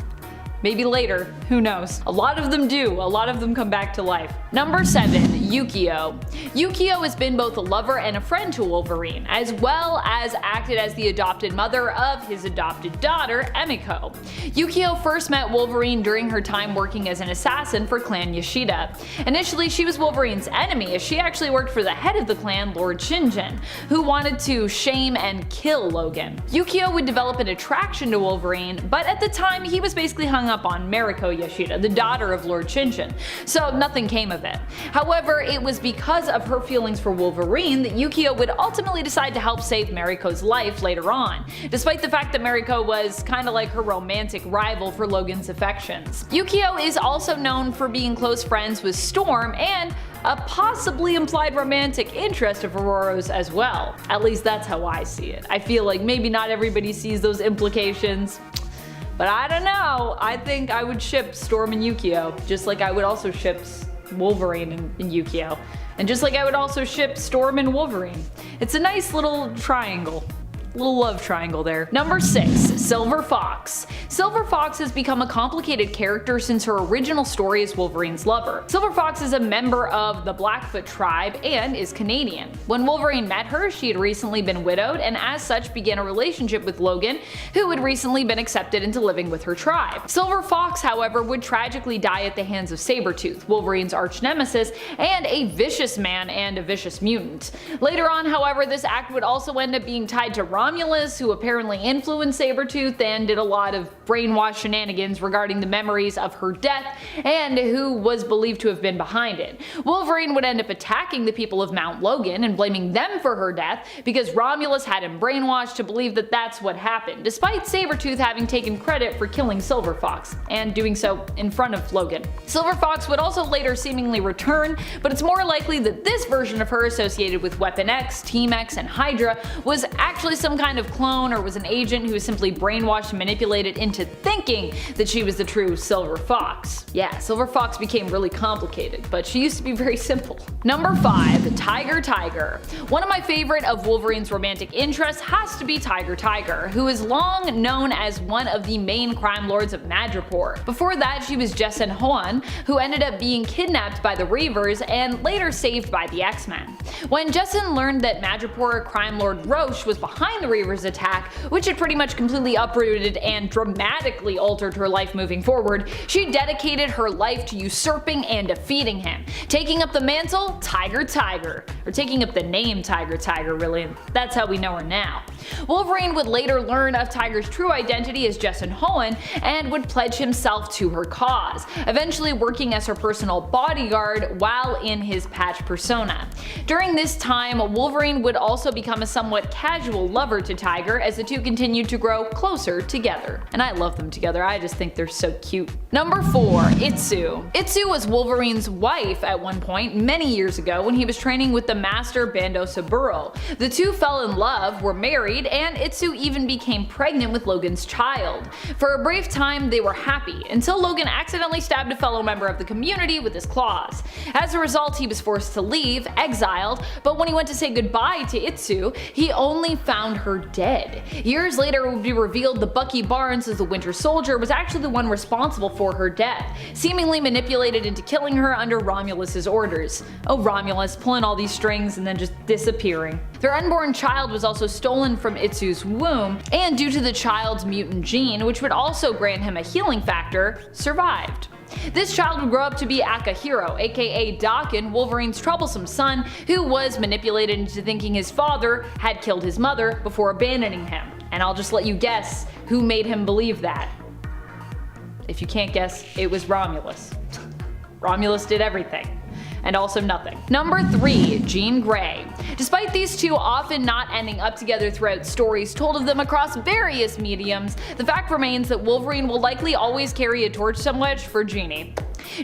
Maybe later, who knows. A lot of them do, a lot of them come back to life. Number 7, Yukio. Yukio has been both a lover and a friend to Wolverine, as well as acted as the adopted mother of his adopted daughter, Emiko. Yukio first met Wolverine during her time working as an assassin for Clan Yoshida. Initially, she was Wolverine's enemy, as she actually worked for the head of the clan, Lord Shinjin, who wanted to shame and kill Logan. Yukio would develop an attraction to Wolverine, but at the time he was basically hung up on Emiko Yoshida, the daughter of Lord Shinjin, so nothing came of it. However, it was because of her feelings for Wolverine that Yukio would ultimately decide to help save Mariko's life later on, despite the fact that Mariko was kinda like her romantic rival for Logan's affections. Yukio is also known for being close friends with Storm and a possibly implied romantic interest of Aurora's as well. At least that's how I see it. I feel like maybe not everybody sees those implications. But I don't know, I think I would ship Storm and Yukio, just like I would also ship Wolverine and Yukio. And just like I would also ship Storm and Wolverine. It's a nice little triangle. Little love triangle there. Number 6. Silver Fox. Silver Fox has become a complicated character since her original story as Wolverine's lover. Silver Fox is a member of the Blackfoot tribe and is Canadian. When Wolverine met her, she had recently been widowed and as such began a relationship with Logan, who had recently been accepted into living with her tribe. Silver Fox, however, would tragically die at the hands of Sabretooth, Wolverine's arch nemesis, and a vicious man and a vicious mutant. Later on, however, this act would also end up being tied to Romulus, who apparently influenced Sabretooth and did a lot of brainwash shenanigans regarding the memories of her death and who was believed to have been behind it. Wolverine would end up attacking the people of Mount Logan and blaming them for her death because Romulus had him brainwashed to believe that that's what happened, despite Sabretooth having taken credit for killing Silver Fox, and doing so in front of Logan. Silver Fox would also later seemingly return, but it's more likely that this version of her associated with Weapon X, Team X, and Hydra was actually some kind of clone or was an agent who was simply brainwashed and manipulated into thinking that she was the true Silver Fox. Yeah, Silver Fox became really complicated, but she used to be very simple. Number 5. Tiger. One of my favorite of Wolverine's romantic interests has to be Tiger, who is long known as one of the main crime lords of Madripoor. Before that, she was Jessie Wells, who ended up being kidnapped by the Reavers and later saved by the X-Men. When Jessie learned that Madripoor crime lord Roche was behind the Reavers' attack, which had pretty much completely uprooted and dramatically altered her life moving forward, she dedicated her life to usurping and defeating him, taking up the mantle Tiger, or taking up the name Tiger really, that's how we know her now. Wolverine would later learn of Tiger's true identity as Jessie Wells and would pledge himself to her cause, eventually working as her personal bodyguard while in his patch persona. During this time, Wolverine would also become a somewhat casual lover to Tiger as the two continued to grow closer together. And I love them together, I just think they're so cute. Number 4. Itsu. Itsu was Wolverine's wife at one point many years ago when he was training with the Master Bando Saburo. The two fell in love, were married, and Itsu even became pregnant with Logan's child. For a brief time they were happy, until Logan accidentally stabbed a fellow member of the community with his claws. As a result, he was forced to leave, exiled, but when he went to say goodbye to Itsu, he only found her dead. Years later, it would be revealed that Bucky Barnes as the Winter Soldier was actually the one responsible for her death, seemingly manipulated into killing her under Romulus's orders. Oh, Romulus, pulling all these strings and then just disappearing. Their unborn child was also stolen from Itsu's womb, and due to the child's mutant gene, which would also grant him a healing factor, survived. This child would grow up to be Akahiro, aka Daken, Wolverine's troublesome son, who was manipulated into thinking his father had killed his mother before abandoning him. And I'll just let you guess who made him believe that. If you can't guess, it was Romulus. Romulus did everything. And also nothing. Number 3. Jean Grey. Despite these two often not ending up together throughout stories told of them across various mediums, the fact remains that Wolverine will likely always carry a torch somewhat for Jeannie.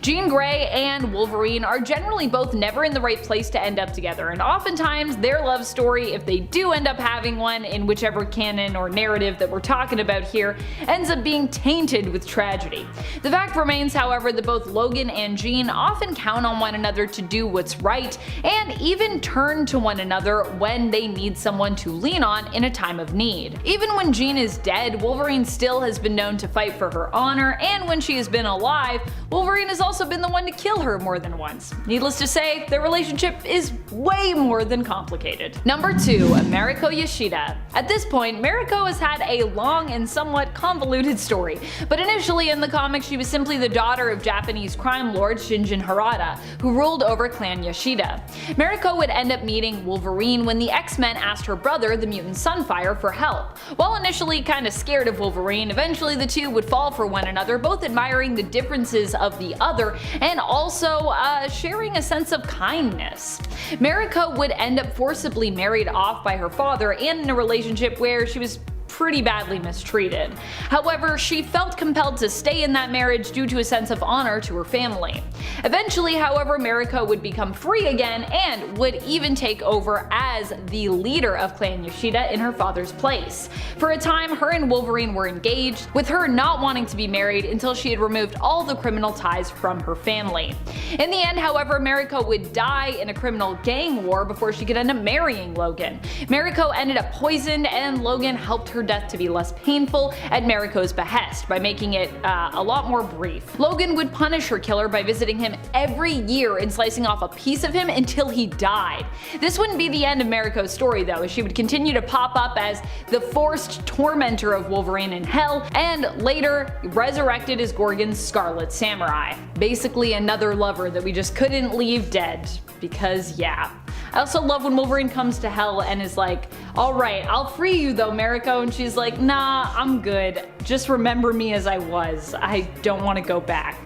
Jean Grey and Wolverine are generally both never in the right place to end up together, and oftentimes their love story, if they do end up having one in whichever canon or narrative that we're talking about here, ends up being tainted with tragedy. The fact remains, however, that both Logan and Jean often count on one another to do what's right, and even turn to one another when they need someone to lean on in a time of need. Even when Jean is dead, Wolverine still has been known to fight for her honor, and when she has been alive, Wolverine has also been the one to kill her more than once. Needless to say, their relationship is way more than complicated. Number 2. Mariko Yoshida. At this point, Mariko has had a long and somewhat convoluted story, but initially in the comics she was simply the daughter of Japanese crime lord Shinjin Harada, who ruled over Clan Yoshida. Mariko would end up meeting Wolverine when the X-Men asked her brother, the mutant Sunfire, for help. While initially kinda scared of Wolverine, eventually the two would fall for one another, both admiring the differences of the other and also sharing a sense of kindness. Mariko would end up forcibly married off by her father and in a relationship where she was pretty badly mistreated. However, she felt compelled to stay in that marriage due to a sense of honor to her family. Eventually, however, Emiko would become free again and would even take over as the leader of Clan Yoshida in her father's place. For a time, her and Wolverine were engaged, with her not wanting to be married until she had removed all the criminal ties from her family. In the end, however, Emiko would die in a criminal gang war before she could end up marrying Logan. Emiko ended up poisoned, and Logan helped her death to be less painful at Mariko's behest by making it a lot more brief. Logan would punish her killer by visiting him every year and slicing off a piece of him until he died. This wouldn't be the end of Mariko's story though, as she would continue to pop up as the forced tormentor of Wolverine in Hell, and later resurrected as Gorgon's Scarlet Samurai. Basically another lover that we just couldn't leave dead, because yeah. I also love when Wolverine comes to Hell and is like, alright, I'll free you though, Emiko, and she's like, nah, I'm good. Just remember me as I was. I don't want to go back.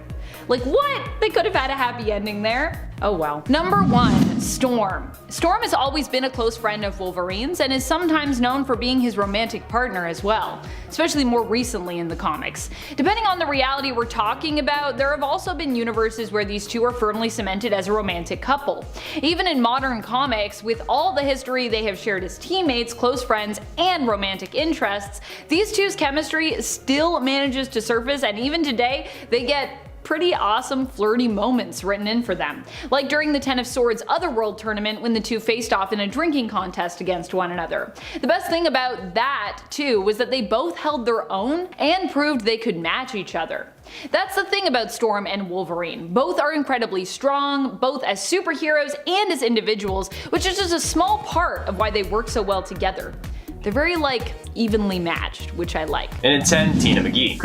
Like what? They could have had a happy ending there. Oh well. Number 1. Storm. Storm has always been a close friend of Wolverine's and is sometimes known for being his romantic partner as well, especially more recently in the comics. Depending on the reality we're talking about, there have also been universes where these two are firmly cemented as a romantic couple. Even in modern comics, with all the history they have shared as teammates, close friends, and romantic interests, these two's chemistry still manages to surface, and even today, they get pretty awesome flirty moments written in for them, like during the Ten of Swords Otherworld tournament when the two faced off in a drinking contest against one another. The best thing about that too was that they both held their own and proved they could match each other. That's the thing about Storm and Wolverine. Both are incredibly strong, both as superheroes and as individuals, which is just a small part of why they work so well together. They're very, like, evenly matched, which I like. And at 10, Tina McGee.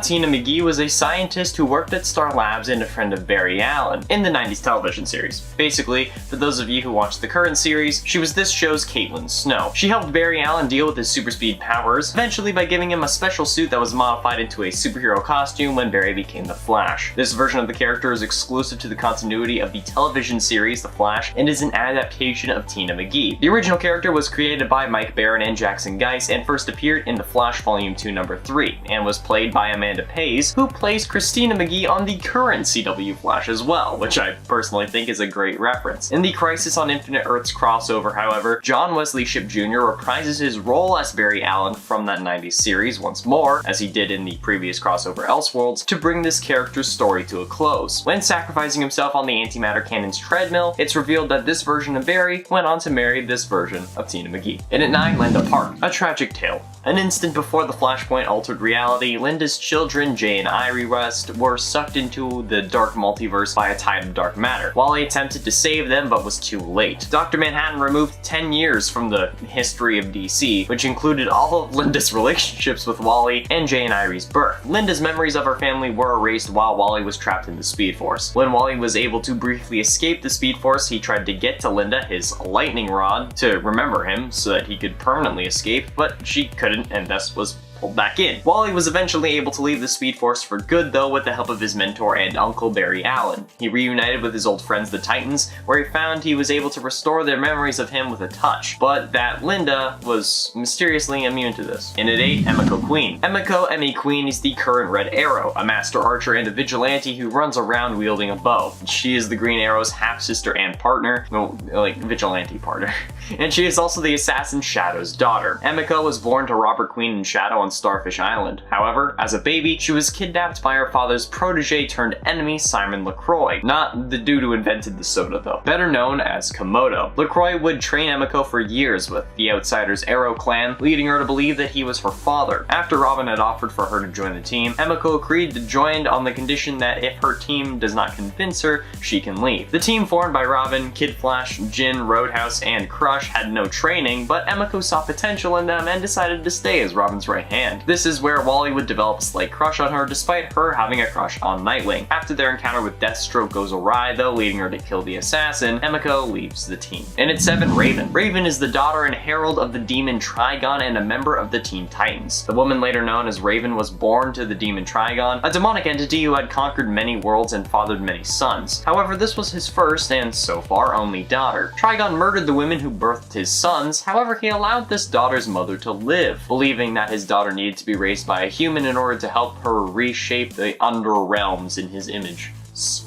Tina McGee was a scientist who worked at Star Labs and a friend of Barry Allen in the 90s television series. Basically, for those of you who watch the current series, she was this show's Caitlin Snow. She helped Barry Allen deal with his super speed powers, eventually by giving him a special suit that was modified into a superhero costume when Barry became the Flash. This version of the character is exclusive to the continuity of the television series The Flash and is an adaptation of Tina McGee. The original character was created by Mike Baron and Jackson Geis and first appeared in The Flash Volume 2 number 3 and was played by Amanda Pays, who plays Christina McGee on the current CW Flash as well, which I personally think is a great reference. In the Crisis on Infinite Earths crossover, however, John Wesley Shipp Jr. reprises his role as Barry Allen from that 90s series once more, as he did in the previous crossover Elseworlds, to bring this character's story to a close. When sacrificing himself on the antimatter cannon's treadmill, it's revealed that this version of Barry went on to marry this version of Tina McGee. And at 9, Linda Park. A tragic tale. An instant before the Flashpoint altered reality, Linda's children, Jay and Irie West, were sucked into the dark multiverse by a tide of dark matter. Wally attempted to save them, but was too late. Dr. Manhattan removed 10 years from the history of DC, which included all of Linda's relationships with Wally and Jay and Irie's birth. Linda's memories of her family were erased while Wally was trapped in the Speed Force. When Wally was able to briefly escape the Speed Force, he tried to get to Linda, his lightning rod, to remember him so that he could permanently escape, but she couldn't and thus was pulled back in. Wally was eventually able to leave the Speed Force for good though, with the help of his mentor and uncle Barry Allen. He reunited with his old friends the Titans, where he found he was able to restore their memories of him with a touch, but that Linda was mysteriously immune to this. And at 8, Emiko Queen. Emiko Queen is the current Red Arrow, a master archer and a vigilante who runs around wielding a bow. She is the Green Arrow's half-sister and partner, well, like vigilante partner. And she is also the assassin Shadow's daughter. Emiko was born to Robert Queen and Shadow on Starfish Island. However, as a baby, she was kidnapped by her father's protege turned enemy, Simon LaCroix. Not the dude who invented the soda though. Better known as Komodo. LaCroix would train Emiko for years with the Outsiders Arrow clan, leading her to believe that he was her father. After Robin had offered for her to join the team, Emiko agreed to join on the condition that if her team does not convince her, she can leave. The team formed by Robin, Kid Flash, Jin, Roadhouse, and Crush had no training, but Emiko saw potential in them and decided to stay as Robin's right hand. hand. This is where Wally would develop a slight crush on her, despite her having a crush on Nightwing. After their encounter with Deathstroke goes awry though, leading her to kill the assassin, Emiko leaves the team. And at 7, Raven. Raven is the daughter and herald of the demon Trigon and a member of the Teen Titans. The woman later known as Raven was born to the demon Trigon, a demonic entity who had conquered many worlds and fathered many sons. However, this was his first and so far only daughter. Trigon murdered the women who birthed his sons, however he allowed this daughter's mother to live, believing that his daughter needed to be raised by a human in order to help her reshape the underrealms in his image.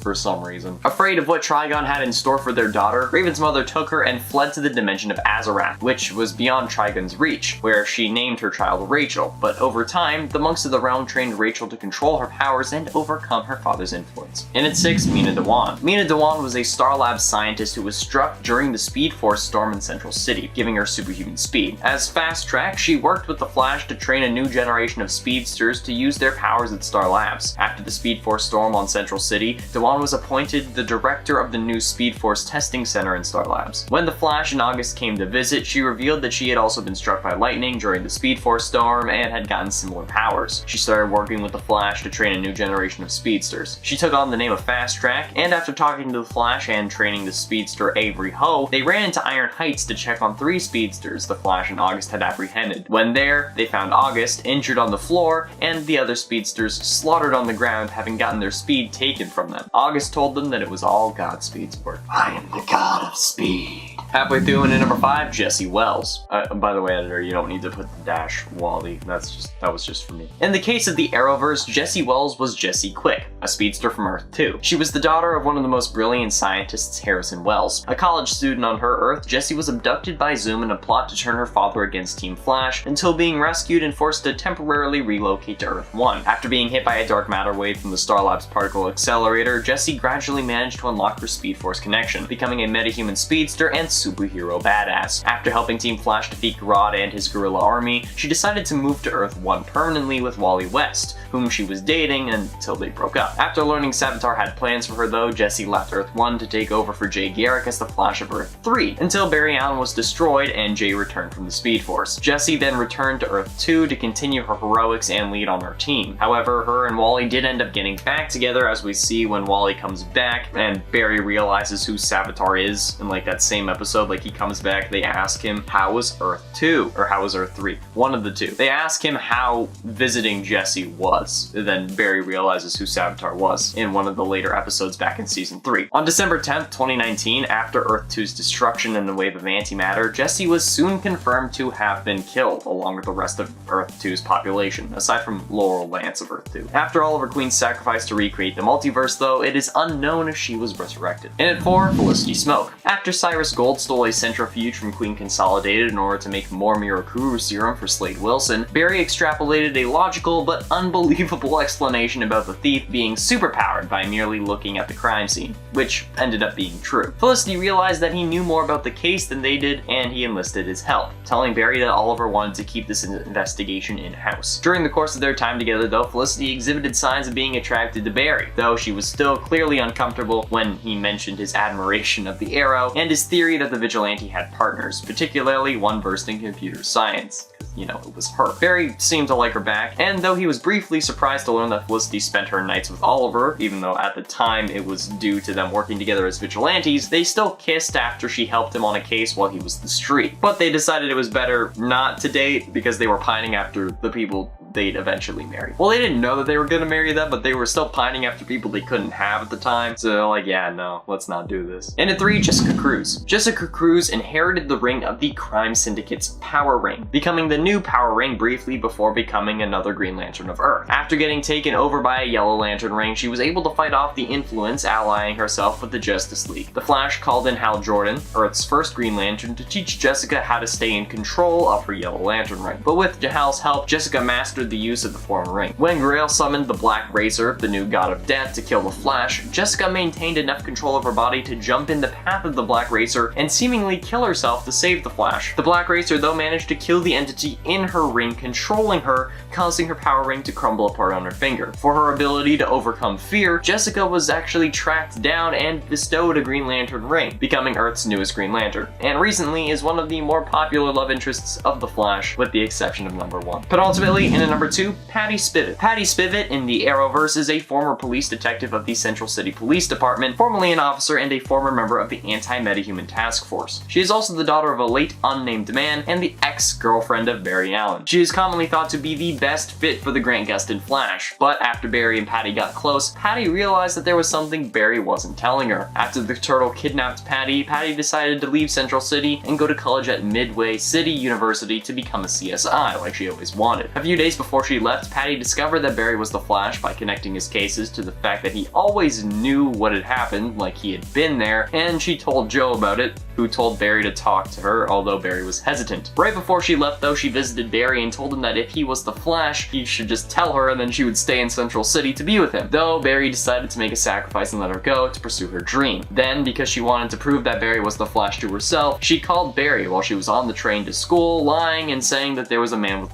For some reason. Afraid of what Trigon had in store for their daughter, Raven's mother took her and fled to the dimension of Azarath, which was beyond Trigon's reach, where she named her child Rachel. But over time, the monks of the realm trained Rachel to control her powers and overcome her father's influence. And at 6, Mina Dewan. Mina Dewan was a Star Labs scientist who was struck during the Speed Force storm in Central City, giving her superhuman speed. As Fast Track, she worked with the Flash to train a new generation of speedsters to use their powers at Star Labs. After the Speed Force storm on Central City, Dewan was appointed the director of the new Speed Force testing center in Star Labs. When the Flash and August came to visit, she revealed that she had also been struck by lightning during the Speed Force storm and had gotten similar powers. She started working with the Flash to train a new generation of speedsters. She took on the name of Fast Track, and after talking to the Flash and training the speedster Avery Ho, they ran into Iron Heights to check on 3 speedsters the Flash and August had apprehended. When there, they found August injured on the floor, and the other speedsters slaughtered on the ground, having gotten their speed taken from them. August told them that it was all Godspeed's work. I am the god of speed. Halfway through and at number 5, Jessie Wells. By the way, editor, you don't need to put the dash Wally. That was just for me. In the case of the Arrowverse, Jessie Wells was Jessie Quick, a speedster from Earth 2. She was the daughter of one of the most brilliant scientists, Harrison Wells. A college student on her Earth, Jessie was abducted by Zoom in a plot to turn her father against Team Flash, until being rescued and forced to temporarily relocate to Earth 1. After being hit by a dark matter wave from the Star Labs particle accelerator, Jessie gradually managed to unlock her Speed Force connection, becoming a metahuman speedster and superhero badass. After helping Team Flash defeat Grodd and his guerrilla army, she decided to move to Earth 1 permanently with Wally West, whom she was dating until they broke up. After learning Savitar had plans for her though, Jessie left Earth 1 to take over for Jay Garrick as the Flash of Earth 3, until Barry Allen was destroyed and Jay returned from the Speed Force. Jessie then returned to Earth 2 to continue her heroics and lead on her team. However, her and Wally did end up getting back together, as we see when Wally comes back and Barry realizes who Savitar is in like that same episode. Like he comes back, they ask him, how was Earth 2? Or how was Earth 3? One of the two. They ask him how visiting Jessie was. Then Barry realizes who Savitar was in one of the later episodes back in season 3. On December 10th, 2019, after Earth 2's destruction and the wave of antimatter, Jessie was soon confirmed to have been killed, along with the rest of Earth 2's population, aside from Laurel Lance of Earth 2. After Oliver Queen's sacrifice to recreate the multiverse though, it is unknown if she was resurrected. And at 4, Felicity Smoak. After Cyrus Gold stole a centrifuge from Queen Consolidated in order to make more Mirakuru serum for Slade Wilson, Barry extrapolated a logical but unbelievable explanation about the thief being superpowered by merely looking at the crime scene, which ended up being true. Felicity realized that he knew more about the case than they did, and he enlisted his help, telling Barry that Oliver wanted to keep this investigation in-house. During the course of their time together though, Felicity exhibited signs of being attracted to Barry, though she was still clearly uncomfortable when he mentioned his admiration of the Arrow and his theory that the Vigilante had partners, particularly one versed in computer science. You know, it was her. Barry seemed to like her back, and though he was briefly surprised to learn that Felicity spent her nights with Oliver, even though at the time it was due to them working together as vigilantes, they still kissed after she helped him on a case while he was the street. But they decided it was better not to date because they were pining after the people they'd eventually marry. Well, they didn't know that they were gonna marry them, but they were still pining after people they couldn't have at the time, so they're like, yeah, no, let's not do this. And at 3, Jessica Cruz. Jessica Cruz inherited the ring of the Crime Syndicate's Power Ring, becoming the new Power Ring briefly before becoming another Green Lantern of Earth. After getting taken over by a Yellow Lantern ring, she was able to fight off the influence, allying herself with the Justice League. The Flash called in Hal Jordan, Earth's first Green Lantern, to teach Jessica how to stay in control of her Yellow Lantern ring. But with Hal's help, Jessica mastered mastered the use of the form ring. When Grail summoned the Black Racer, the new god of death, to kill the Flash, Jessica maintained enough control of her body to jump in the path of the Black Racer and seemingly kill herself to save the Flash. The Black Racer though managed to kill the entity in her ring, controlling her, causing her power ring to crumble apart on her finger. For her ability to overcome fear, Jessica was actually tracked down and bestowed a Green Lantern ring, becoming Earth's newest Green Lantern, and recently is one of the more popular love interests of the Flash, with the exception of number 1. But ultimately, in number 2, Patti Spivak. Patti Spivak in the Arrowverse is a former police detective of the Central City Police Department, formerly an officer and a former member of the Anti-Metahuman Task Force. She is also the daughter of a late unnamed man and the ex-girlfriend of Barry Allen. She is commonly thought to be the best fit for the Grant Gustin Flash, but after Barry and Patti got close, Patti realized that there was something Barry wasn't telling her. After the Turtle kidnapped Patti, Patti decided to leave Central City and go to college at Midway City University to become a CSI, like she always wanted. A few days before she left, Patti discovered that Barry was the Flash by connecting his cases to the fact that he always knew what had happened, like he had been there, and she told Joe about it, who told Barry to talk to her, although Barry was hesitant. Right before she left though, she visited Barry and told him that if he was the Flash, he should just tell her and then she would stay in Central City to be with him. Though Barry decided to make a sacrifice and let her go to pursue her dream. Then, because she wanted to prove that Barry was the Flash to herself, she called Barry while she was on the train to school, lying and saying that there was a man with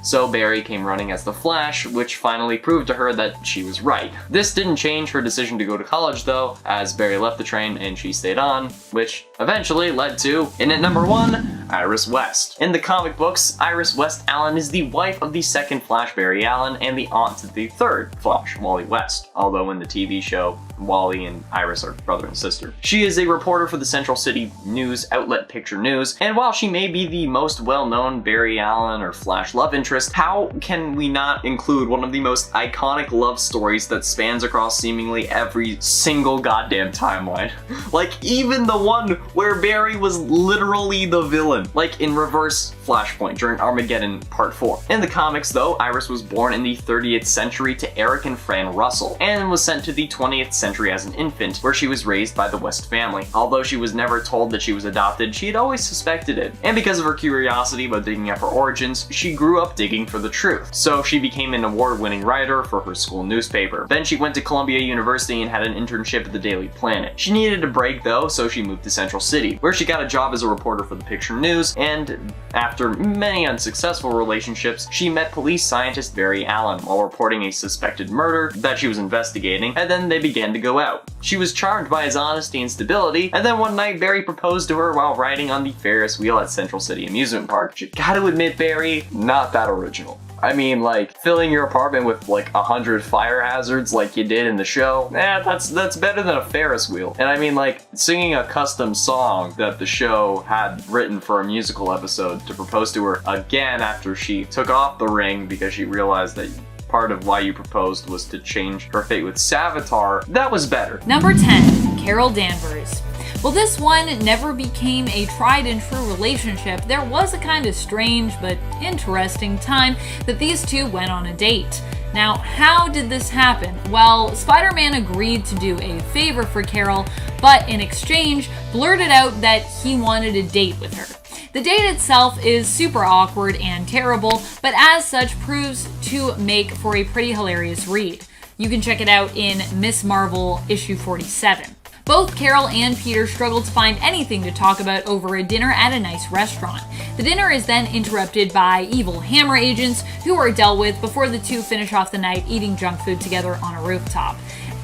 so Barry came running as the Flash, which finally proved to her that she was right. This didn't change her decision to go to college though, as Barry left the train and she stayed on, which eventually led to, in at number 1, Iris West. In the comic books, Iris West Allen is the wife of the second Flash, Barry Allen, and the aunt to the third Flash, Wally West, although in the TV show, Wally and Iris are brother and sister. She is a reporter for the Central City news outlet Picture News, and while she may be the most well-known Barry Allen or Flash love interest, how can we not include one of the most iconic love stories that spans across seemingly every single goddamn timeline? Like, even the one where Barry was literally the villain, like in Reverse Flashpoint during Armageddon Part 4. In the comics though, Iris was born in the 30th century to Eric and Fran Russell, and was sent to the 20th century as an infant, where she was raised by the West family. Although she was never told that she was adopted, she had always suspected it. And because of her curiosity about digging up her origins, she grew up digging for the truth. So she became an award-winning writer for her school newspaper. Then she went to Columbia University and had an internship at the Daily Planet. She needed a break though, so she moved to Central City, where she got a job as a reporter for the Picture News, and after many unsuccessful relationships, she met police scientist Barry Allen while reporting a suspected murder that she was investigating, and then they began to go out. She was charmed by his honesty and stability, and then one night Barry proposed to her while riding on the Ferris wheel at Central City Amusement Park. You gotta admit, Barry, not that original. I mean, like, filling your apartment with like 100 fire hazards like you did in the show, that's better than a Ferris wheel. And I mean, like, singing a custom song that the show had written for a musical episode to propose to her again after she took off the ring because she realized that part of why you proposed was to change her fate with Savitar, that was better. Number 10, Carol Danvers. While this one never became a tried and true relationship, there was a kind of strange but interesting time that these two went on a date. Now, how did this happen? Well, Spider-Man agreed to do a favor for Carol, but in exchange, blurted out that he wanted a date with her. The date itself is super awkward and terrible, but as such proves to make for a pretty hilarious read. You can check it out in Miss Marvel issue 47. Both Carol and Peter struggle to find anything to talk about over a dinner at a nice restaurant. The dinner is then interrupted by evil Hammer agents who are dealt with before the two finish off the night eating junk food together on a rooftop.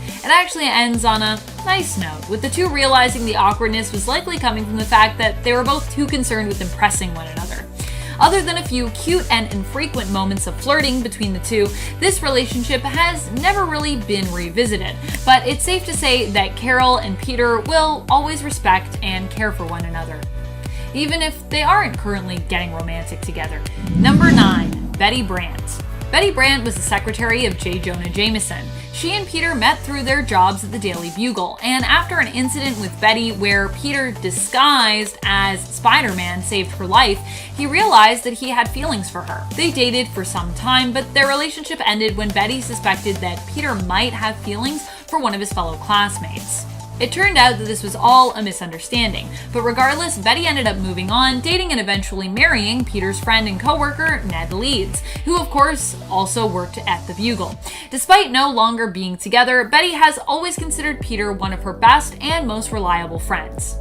It actually ends on a nice note, with the two realizing the awkwardness was likely coming from the fact that they were both too concerned with impressing one another. Other than a few cute and infrequent moments of flirting between the two, this relationship has never really been revisited, but it's safe to say that Carol and Peter will always respect and care for one another, even if they aren't currently getting romantic together. Number 9, Betty Brant. Betty Brant was the secretary of J. Jonah Jameson. She and Peter met through their jobs at the Daily Bugle, and after an incident with Betty where Peter disguised as Spider-Man saved her life, he realized that he had feelings for her. They dated for some time, but their relationship ended when Betty suspected that Peter might have feelings for one of his fellow classmates. It turned out that this was all a misunderstanding, but regardless, Betty ended up moving on, dating and eventually marrying Peter's friend and co-worker, Ned Leeds, who of course also worked at the Bugle. Despite no longer being together, Betty has always considered Peter one of her best and most reliable friends.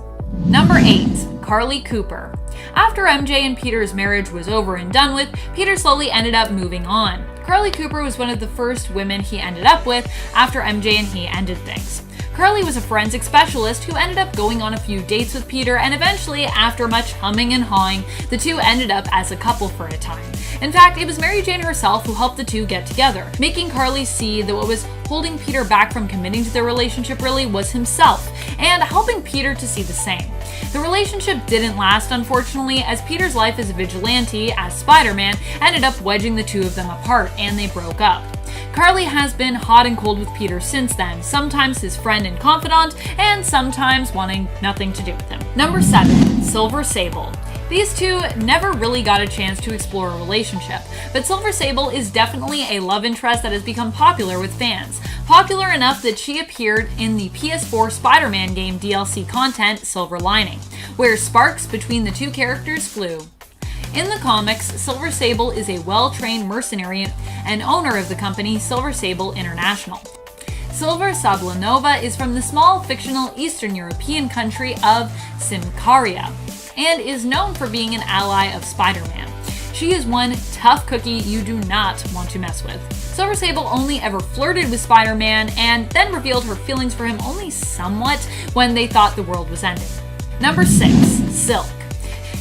Number 8. Carly Cooper. After MJ and Peter's marriage was over and done with, Peter slowly ended up moving on. Carly Cooper was one of the first women he ended up with after MJ and he ended things. Carly was a forensic specialist who ended up going on a few dates with Peter, and eventually, after much humming and hawing, the two ended up as a couple for a time. In fact, it was Mary Jane herself who helped the two get together, making Carly see that what was holding Peter back from committing to their relationship really was himself, and helping Peter to see the same. The relationship didn't last, unfortunately, as Peter's life as a vigilante, as Spider-Man, ended up wedging the two of them apart, and they broke up. Carly has been hot and cold with Peter since then, sometimes his friend and confidant, and sometimes wanting nothing to do with him. Number 7. Silver Sable. These two never really got a chance to explore a relationship, but Silver Sable is definitely a love interest that has become popular with fans. Popular enough that she appeared in the PS4 Spider-Man game DLC content Silver Lining, where sparks between the two characters flew. In the comics, Silver Sable is a well-trained mercenary and owner of the company Silver Sable International. Silver Sablanova is from the small fictional Eastern European country of Simkaria, and is known for being an ally of Spider-Man. She is one tough cookie you do not want to mess with. Silver Sable only ever flirted with Spider-Man, and then revealed her feelings for him only somewhat when they thought the world was ending. Number 6. Silk.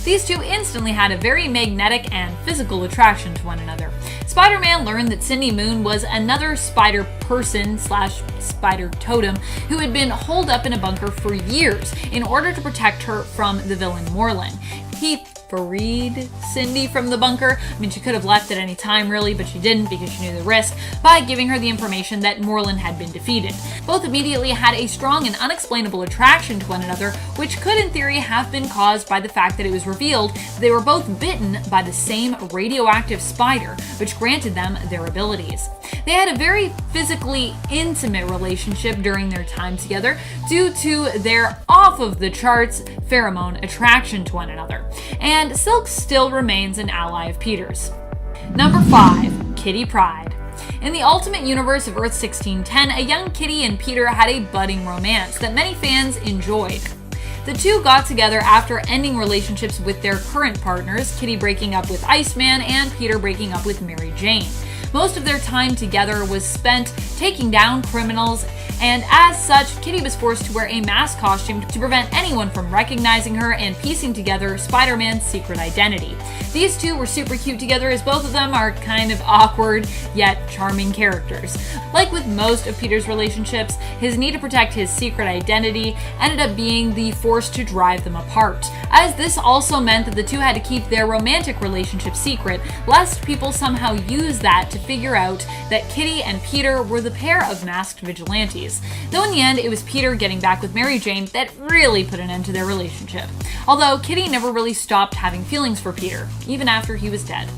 These two instantly had a very magnetic and physical attraction to one another. Spider-Man learned that Cindy Moon was another spider person / spider totem who had been holed up in a bunker for years in order to protect her from the villain Morlun. He freed Cindy from the bunker. I mean, she could have left at any time really, but she didn't because she knew the risk, by giving her the information that Morlun had been defeated. Both immediately had a strong and unexplainable attraction to one another, which could in theory have been caused by the fact that it was revealed that they were both bitten by the same radioactive spider, which granted them their abilities. They had a very physically intimate relationship during their time together due to their off-of-the-charts pheromone attraction to one another, and Silk still remains an ally of Peter's. Number 5. Kitty Pryde. In the Ultimate Universe of Earth 1610, a young Kitty and Peter had a budding romance that many fans enjoyed. The two got together after ending relationships with their current partners, Kitty breaking up with Iceman and Peter breaking up with Mary Jane. Most of their time together was spent taking down criminals, and as such, Kitty was forced to wear a mask costume to prevent anyone from recognizing her and piecing together Spider-Man's secret identity. These two were super cute together, as both of them are kind of awkward yet charming characters. Like with most of Peter's relationships, his need to protect his secret identity ended up being the force to drive them apart, as this also meant that the two had to keep their romantic relationship secret, lest people somehow use that to figure out that Kitty and Peter were the pair of masked vigilantes. Though in the end, it was Peter getting back with Mary Jane that really put an end to their relationship. Although Kitty never really stopped having feelings for Peter, even after he was dead.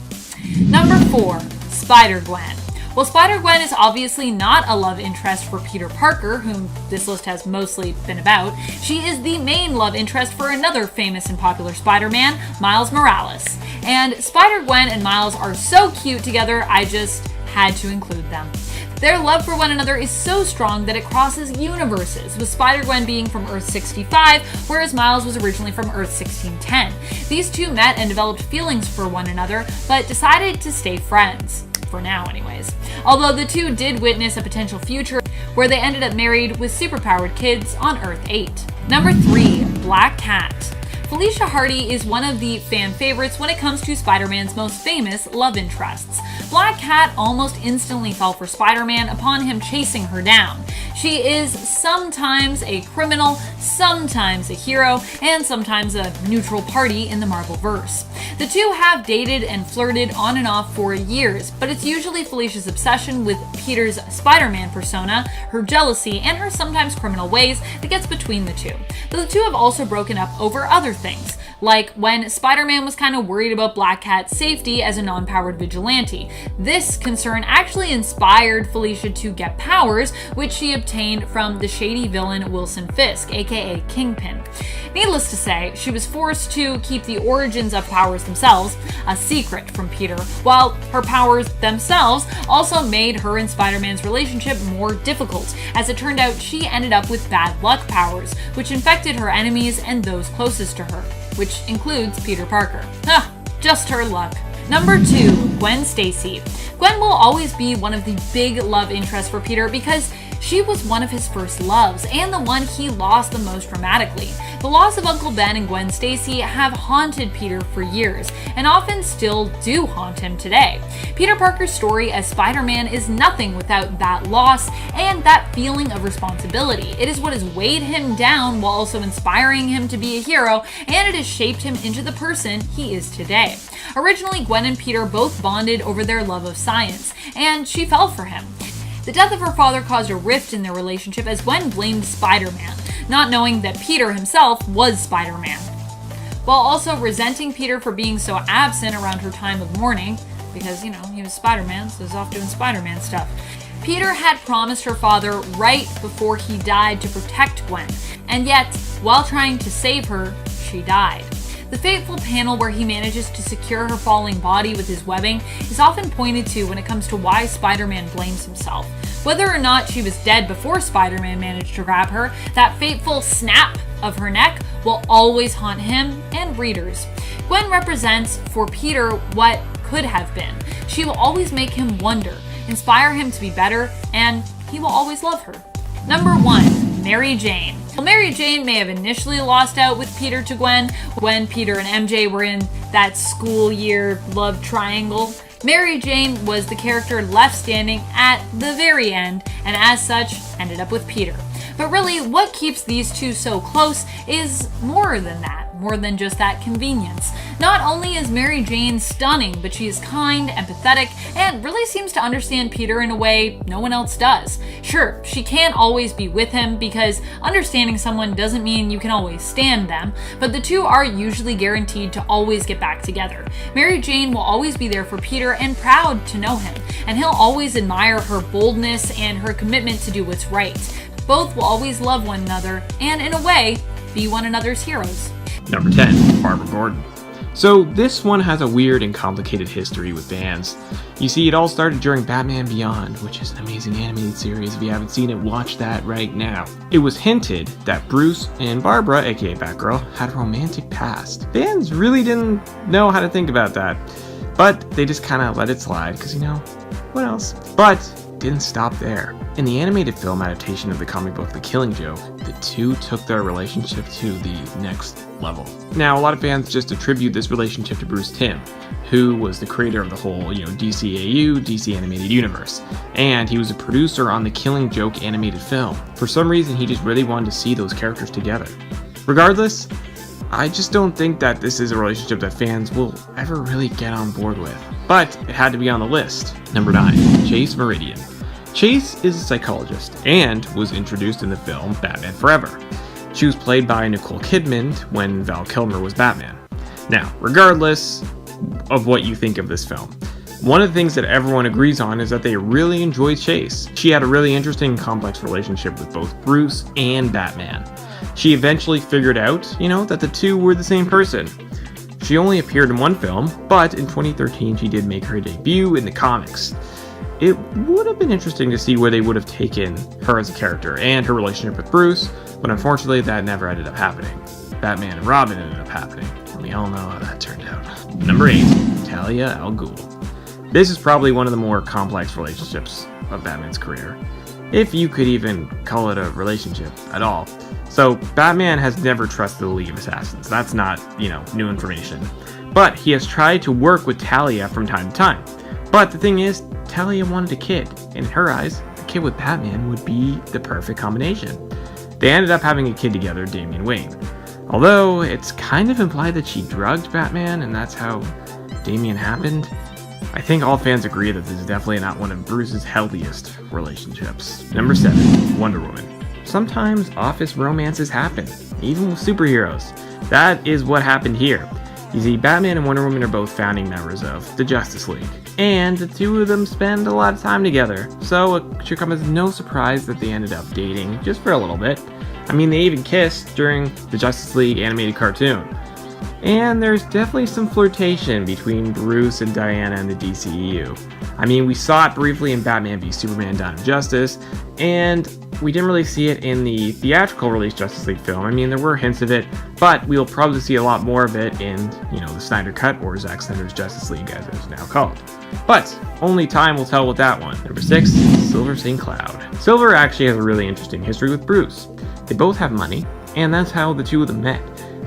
Number 4. Spider-Gwen. While Spider-Gwen is obviously not a love interest for Peter Parker, whom this list has mostly been about, she is the main love interest for another famous and popular Spider-Man, Miles Morales. And Spider-Gwen and Miles are so cute together, I just had to include them. Their love for one another is so strong that it crosses universes, with Spider-Gwen being from Earth 65, whereas Miles was originally from Earth 1610. These two met and developed feelings for one another, but decided to stay friends. For now anyways. Although the two did witness a potential future where they ended up married with superpowered kids on Earth 8. Number 3. Black Cat. Felicia Hardy is one of the fan favorites when it comes to Spider-Man's most famous love interests. Black Cat almost instantly fell for Spider-Man upon him chasing her down. She is sometimes a criminal, sometimes a hero, and sometimes a neutral party in the Marvel-verse. The two have dated and flirted on and off for years, but it's usually Felicia's obsession with Peter's Spider-Man persona, her jealousy, and her sometimes criminal ways that gets between the two. Though the two have also broken up over other things. like when Spider-Man was kind of worried about Black Cat's safety as a non-powered vigilante. This concern actually inspired Felicia to get powers, which she obtained from the shady villain Wilson Fisk, aka Kingpin. Needless to say, she was forced to keep the origins of powers themselves a secret from Peter, while her powers themselves also made her and Spider-Man's relationship more difficult, as it turned out she ended up with bad luck powers, which infected her enemies and those closest to her, which includes Peter Parker. Just her luck. Number 2, Gwen Stacy. Gwen will always be one of the big love interests for Peter because she was one of his first loves, and the one he lost the most dramatically. The loss of Uncle Ben and Gwen Stacy have haunted Peter for years, and often still do haunt him today. Peter Parker's story as Spider-Man is nothing without that loss and that feeling of responsibility. It is what has weighed him down while also inspiring him to be a hero, and it has shaped him into the person he is today. Originally, Gwen and Peter both bonded over their love of science, and she fell for him. The death of her father caused a rift in their relationship as Gwen blamed Spider-Man, not knowing that Peter himself was Spider-Man. While also resenting Peter for being so absent around her time of mourning, because, he was Spider-Man, so he was off doing Spider-Man stuff. Peter had promised her father right before he died to protect Gwen, and yet, while trying to save her, she died. The fateful panel where he manages to secure her falling body with his webbing is often pointed to when it comes to why Spider-Man blames himself. Whether or not she was dead before Spider-Man managed to grab her, that fateful snap of her neck will always haunt him and readers. Gwen represents for Peter what could have been. She will always make him wonder, inspire him to be better, and he will always love her. Number 1, Mary Jane. Well, Mary Jane may have initially lost out with Peter to Gwen when Peter and MJ were in that school year love triangle. Mary Jane was the character left standing at the very end, and as such, ended up with Peter. But really, what keeps these two so close is more than that, more than just that convenience. Not only is Mary Jane stunning, but she is kind, empathetic, and really seems to understand Peter in a way no one else does. Sure, she can't always be with him because understanding someone doesn't mean you can always stand them, but the two are usually guaranteed to always get back together. Mary Jane will always be there for Peter and proud to know him, and he'll always admire her boldness and her commitment to do what's right. Both will always love one another and, in a way, be one another's heroes. Number 10, Barbara Gordon. So this one has a weird and complicated history with fans. You see, it all started during Batman Beyond, which is an amazing animated series. If you haven't seen it, watch that right now. It was hinted that Bruce and Barbara, aka Batgirl, had a romantic past. Fans really didn't know how to think about that, but they just kind of let it slide, because, what else? But didn't stop there. In the animated film adaptation of the comic book The Killing Joke, the two took their relationship to the next level. Now, a lot of fans just attribute this relationship to Bruce Timm, who was the creator of the whole, DCAU, DC Animated Universe, and he was a producer on the Killing Joke animated film. For some reason, he just really wanted to see those characters together. Regardless, I just don't think that this is a relationship that fans will ever really get on board with. But it had to be on the list. Number 9, Chase Meridian. Chase is a psychologist and was introduced in the film Batman Forever. She was played by Nicole Kidman when Val Kilmer was Batman. Now, regardless of what you think of this film, one of the things that everyone agrees on is that they really enjoyed Chase. She had a really interesting and complex relationship with both Bruce and Batman. She eventually figured out, that the two were the same person. She only appeared in one film, but in 2013 she did make her debut in the comics. It would have been interesting to see where they would have taken her as a character and her relationship with Bruce, but unfortunately that never ended up happening. Batman and Robin ended up happening, and we all know how that turned out. Number 8, Talia al Ghul. This is probably one of the more complex relationships of Batman's career, if you could even call it a relationship at all. So, Batman has never trusted the League of Assassins. That's not, new information. But he has tried to work with Talia from time to time. But the thing is, Talia wanted a kid. In her eyes, a kid with Batman would be the perfect combination. They ended up having a kid together, Damian Wayne. Although, it's kind of implied that she drugged Batman, and that's how Damian happened. I think all fans agree that this is definitely not one of Bruce's healthiest relationships. Number 7, Wonder Woman. sometimes office romances happen, even with superheroes. That is what happened here. You see, Batman and Wonder Woman are both founding members of the Justice League, and the two of them spend a lot of time together, so it should come as no surprise that they ended up dating just for a little bit. I mean, they even kissed during the Justice League animated cartoon. And there's definitely some flirtation between Bruce and Diana in the DCEU. I mean, we saw it briefly in Batman v Superman: Dawn of Justice, and we didn't really see it in the theatrical release Justice League film. I mean, there were hints of it, but we'll probably see a lot more of it in, the Snyder Cut, or Zack Snyder's Justice League as it's now called. But only time will tell with that one. Number 6, Silver St. Cloud. Silver actually has a really interesting history with Bruce. They both have money, and that's how the two of them met.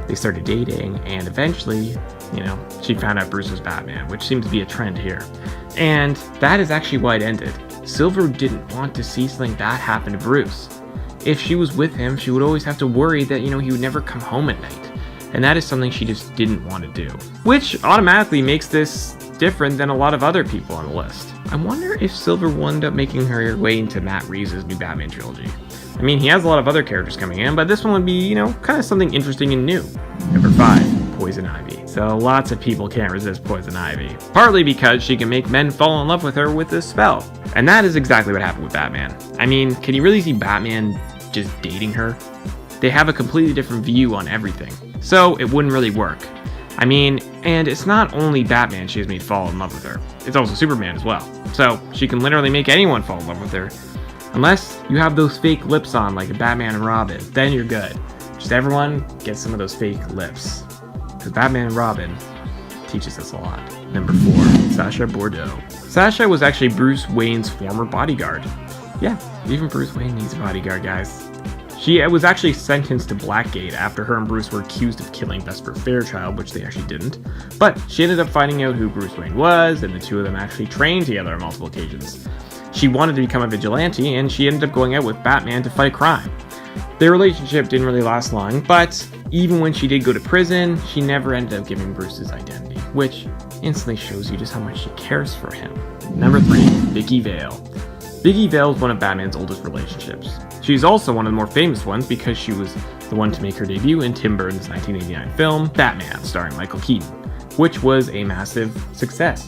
They started dating, and eventually, she found out Bruce was Batman, which seemed to be a trend here. And that is actually why it ended. Silver didn't want to see something bad happen to Bruce. If she was with him, she would always have to worry that, he would never come home at night. And that is something she just didn't want to do. Which automatically makes this different than a lot of other people on the list. I wonder if Silver will end up making her way into Matt Reeves' new Batman trilogy. I mean, he has a lot of other characters coming in, but this one would be, kind of something interesting and new. Number 5, Poison Ivy. So lots of people can't resist Poison Ivy. Partly because she can make men fall in love with her with a spell. And that is exactly what happened with Batman. I mean, can you really see Batman just dating her? They have a completely different view on everything. So it wouldn't really work. I mean, and it's not only Batman she has made fall in love with her. It's also Superman as well. So she can literally make anyone fall in love with her. Unless you have those fake lips on like a Batman and Robin, then you're good. Just everyone get some of those fake lips. Because Batman and Robin teaches us a lot. Number 4, Sasha Bordeaux. Sasha was actually Bruce Wayne's former bodyguard. Yeah, even Bruce Wayne needs a bodyguard, guys. She was actually sentenced to Blackgate after her and Bruce were accused of killing Vesper Fairchild, which they actually didn't. But she ended up finding out who Bruce Wayne was, and the two of them actually trained together on multiple occasions. She wanted to become a vigilante, and she ended up going out with Batman to fight crime. Their relationship didn't really last long, but even when she did go to prison, she never ended up giving Bruce his identity, which instantly shows you just how much she cares for him. Number 3, Vicki Vale. Vicki Vale is one of Batman's oldest relationships. She's also one of the more famous ones because she was the one to make her debut in Tim Burton's 1989 film, Batman, starring Michael Keaton, which was a massive success.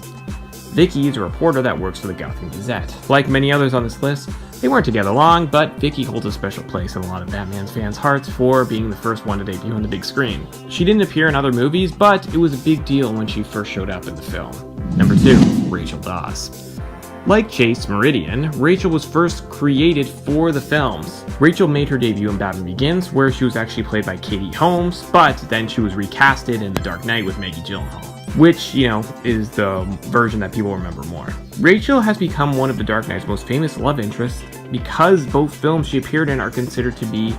Vicki is a reporter that works for the Gotham Gazette. Like many others on this list, they weren't together long, but Vicki holds a special place in a lot of Batman's fans' hearts for being the first one to debut on the big screen. She didn't appear in other movies, but it was a big deal when she first showed up in the film. Number 2, Rachel Dawes. Like Chase Meridian, Rachel was first created for the films. Rachel made her debut in Batman Begins, where she was actually played by Katie Holmes, but then she was recasted in The Dark Knight with Maggie Gyllenhaal, which, is the version that people remember more. Rachel has become one of The Dark Knight's most famous love interests because both films she appeared in are considered to be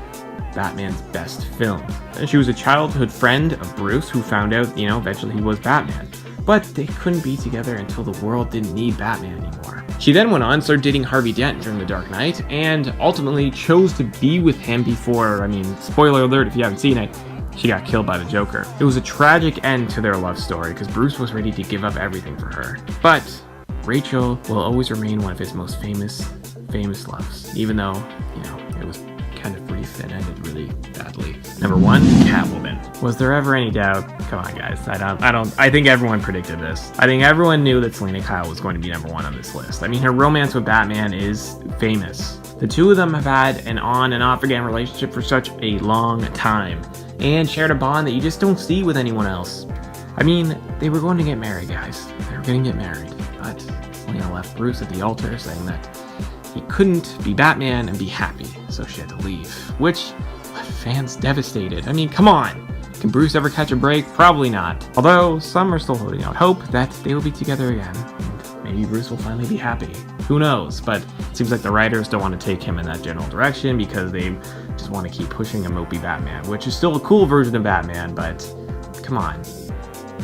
Batman's best films. And she was a childhood friend of Bruce who found out, eventually he was Batman. But they couldn't be together until the world didn't need Batman anymore. She then went on and started dating Harvey Dent during The Dark Knight, and ultimately chose to be with him before, spoiler alert if you haven't seen it, she got killed by the Joker. It was a tragic end to their love story because Bruce was ready to give up everything for her. But Rachel will always remain one of his most famous loves, even though, it was kind of brief and ended really badly. Number 1, Catwoman. Was there ever any doubt? Come on, guys. I think everyone predicted this. I think everyone knew that Selena Kyle was going to be number 1 on this list. Her romance with Batman is famous. The two of them have had an on and off again relationship for such a long time, and shared a bond that you just don't see with anyone else. They were going to get married, guys. They were going to get married, but Selena left Bruce at the altar saying that he couldn't be Batman and be happy, so she had to leave, which left fans devastated. Come on! Can Bruce ever catch a break? Probably not. Although, some are still holding out hope that they will be together again, and maybe Bruce will finally be happy. Who knows? But it seems like the writers don't want to take him in that general direction because they just want to keep pushing a mopey Batman, which is still a cool version of Batman, but come on.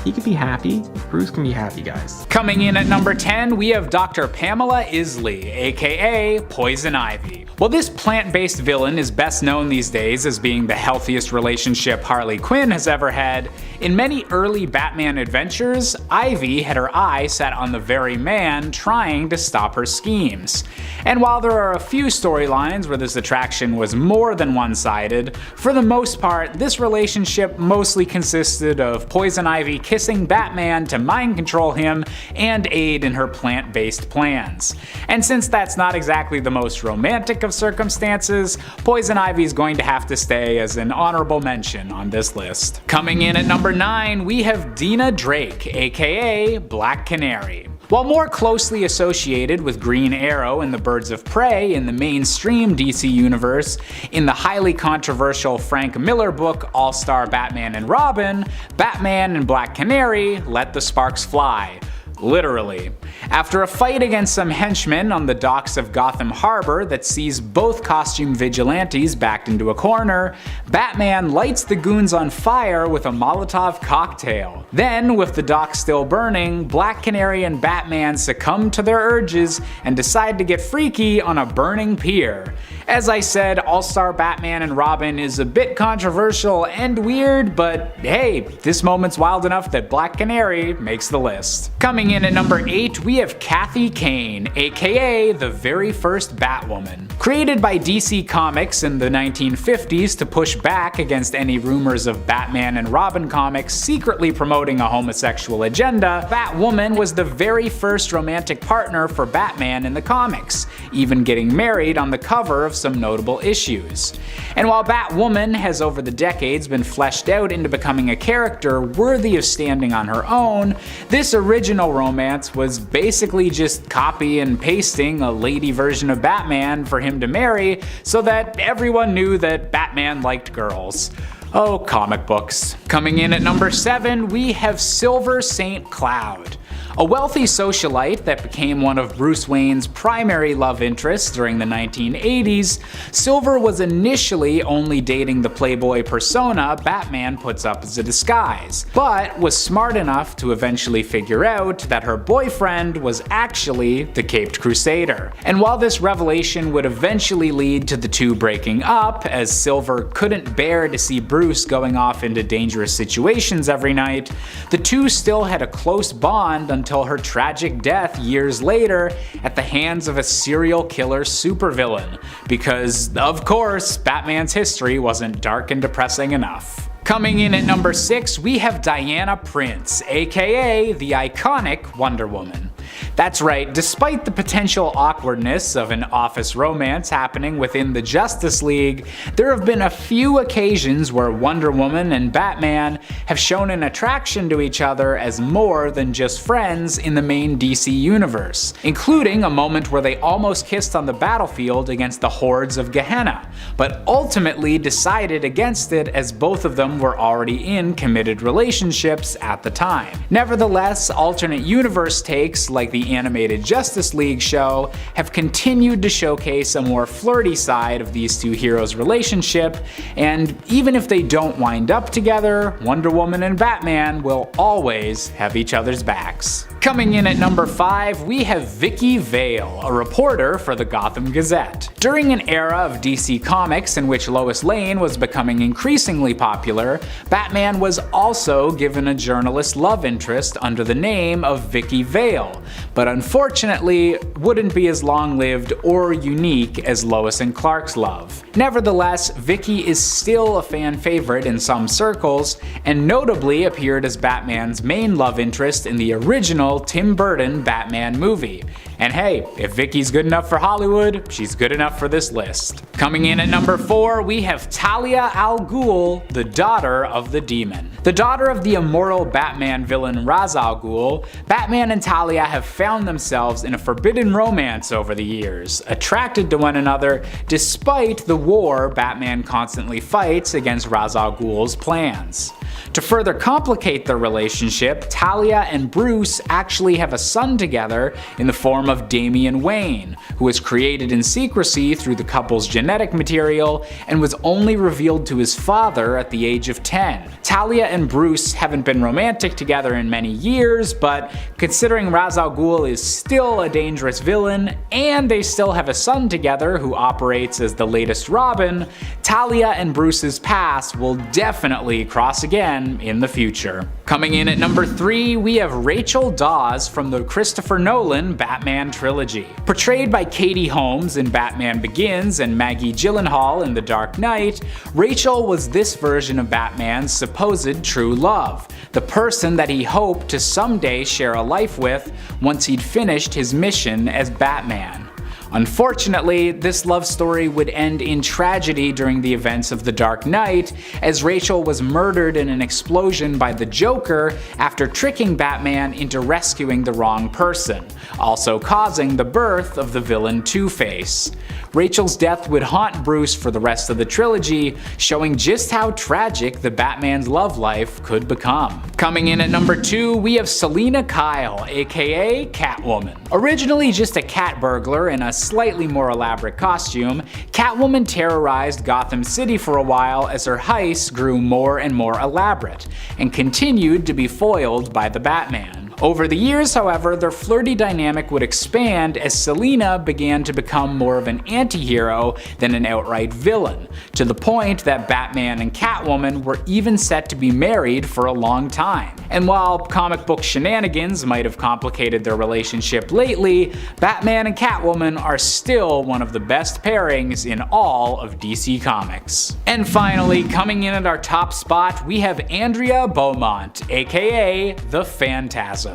he can be happy. Cruz can be happy, guys. Coming in at number 10, we have Dr. Pamela Isley, aka Poison Ivy. While this plant-based villain is best known these days as being the healthiest relationship Harley Quinn has ever had, in many early Batman adventures, Ivy had her eye set on the very man trying to stop her schemes. And while there are a few storylines where this attraction was more than one-sided, for the most part, this relationship mostly consisted of Poison Ivy kissing Batman to mind control him and aid in her plant-based plans. And since that's not exactly the most romantic of circumstances, Poison Ivy is going to have to stay as an honorable mention on this list. Coming in at number 9, we have Dina Drake, aka Black Canary. While more closely associated with Green Arrow and the Birds of Prey in the mainstream DC universe, in the highly controversial Frank Miller book All-Star Batman and Robin, Batman and Black Canary let the sparks fly. Literally. After a fight against some henchmen on the docks of Gotham Harbor that sees both costume vigilantes backed into a corner, Batman lights the goons on fire with a Molotov cocktail. Then, with the docks still burning, Black Canary and Batman succumb to their urges and decide to get freaky on a burning pier. As I said, All-Star Batman and Robin is a bit controversial and weird, but hey, this moment's wild enough that Black Canary makes the list. Coming in at number 8, we have Kathy Kane, aka the very first Batwoman. Created by DC Comics in the 1950s to push back against any rumors of Batman and Robin comics secretly promoting a homosexual agenda, Batwoman was the very first romantic partner for Batman in the comics, even getting married on the cover of some notable issues. And while Batwoman has over the decades been fleshed out into becoming a character worthy of standing on her own, this original romance was basically just copy and pasting a lady version of Batman for him to marry so that everyone knew that Batman liked girls. Oh, comic books. Coming in at number 7, we have Silver St. Cloud. A wealthy socialite that became one of Bruce Wayne's primary love interests during the 1980s, Silver was initially only dating the playboy persona Batman puts up as a disguise, but was smart enough to eventually figure out that her boyfriend was actually the Caped Crusader. And while this revelation would eventually lead to the two breaking up, as Silver couldn't bear to see Bruce going off into dangerous situations every night, the two still had a close bond until her tragic death years later at the hands of a serial killer supervillain, because, of course, Batman's history wasn't dark and depressing enough. Coming in at number 6, we have Diana Prince, aka the iconic Wonder Woman. That's right, despite the potential awkwardness of an office romance happening within the Justice League, there have been a few occasions where Wonder Woman and Batman have shown an attraction to each other as more than just friends in the main DC universe, including a moment where they almost kissed on the battlefield against the hordes of Gehenna, but ultimately decided against it as both of them were already in committed relationships at the time. Nevertheless, alternate universe takes like the animated Justice League show have continued to showcase a more flirty side of these two heroes' relationship, and even if they don't wind up together, Wonder Woman and Batman will always have each other's backs. Coming in at number 5, we have Vicky Vale, a reporter for the Gotham Gazette. During an era of DC Comics in which Lois Lane was becoming increasingly popular, Batman was also given a journalist love interest under the name of Vicky Vale, but unfortunately wouldn't be as long-lived or unique as Lois and Clark's love. Nevertheless, Vicky is still a fan favorite in some circles, and notably appeared as Batman's main love interest in the original Tim Burton Batman movie. And hey, if Vicky's good enough for Hollywood, she's good enough for this list. Coming in at number 4, we have Talia al Ghul, the daughter of the Demon. The daughter of the immortal Batman villain Ra's al Ghul, Batman and Talia have found themselves in a forbidden romance over the years, attracted to one another despite the war Batman constantly fights against Ra's al Ghul's plans. To further complicate their relationship, Talia and Bruce actually have a son together in the form of Damian Wayne, who was created in secrecy through the couple's genetic material and was only revealed to his father at the age of 10. Talia and Bruce haven't been romantic together in many years, but considering Ra's al Ghul is still a dangerous villain, and they still have a son together who operates as the latest Robin, Talia and Bruce's paths will definitely cross again in the future. Coming in at number 3, we have Rachel Dawes from the Christopher Nolan Batman trilogy. Portrayed by Katie Holmes in Batman Begins and Maggie Gyllenhaal in The Dark Knight, Rachel was this version of Batman's supposed true love, the person that he hoped to someday share a life with once he'd finished his mission as Batman. Unfortunately, this love story would end in tragedy during the events of The Dark Knight, as Rachel was murdered in an explosion by the Joker after tricking Batman into rescuing the wrong person, also causing the birth of the villain Two-Face. Rachel's death would haunt Bruce for the rest of the trilogy, showing just how tragic the Batman's love life could become. Coming in at number 2, we have Selina Kyle, aka Catwoman. Originally just a cat burglar in a slightly more elaborate costume, Catwoman terrorized Gotham City for a while as her heists grew more and more elaborate, and continued to be foiled by the Batman. Over the years, however, their flirty dynamic would expand as Selina began to become more of an anti-hero than an outright villain, to the point that Batman and Catwoman were even set to be married for a long time. And while comic book shenanigans might have complicated their relationship lately, Batman and Catwoman are still one of the best pairings in all of DC Comics. And finally, coming in at our top spot, we have Andrea Beaumont, aka the Phantasm.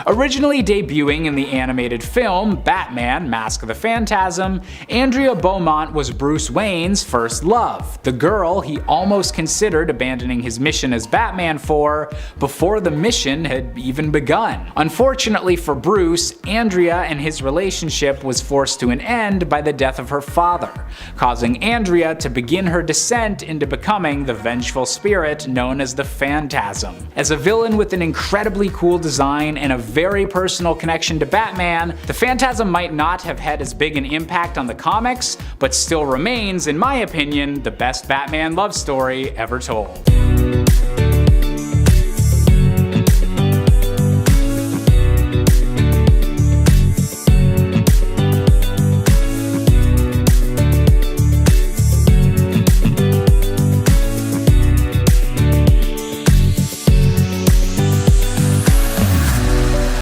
Originally debuting in the animated film Batman: Mask of the Phantasm, Andrea Beaumont was Bruce Wayne's first love, the girl he almost considered abandoning his mission as Batman for before the mission had even begun. Unfortunately for Bruce, Andrea and his relationship was forced to an end by the death of her father, causing Andrea to begin her descent into becoming the vengeful spirit known as the Phantasm. As a villain with an incredibly cool design and a very personal connection to Batman, the Phantasm might not have had as big an impact on the comics, but still remains, in my opinion, the best Batman love story ever told.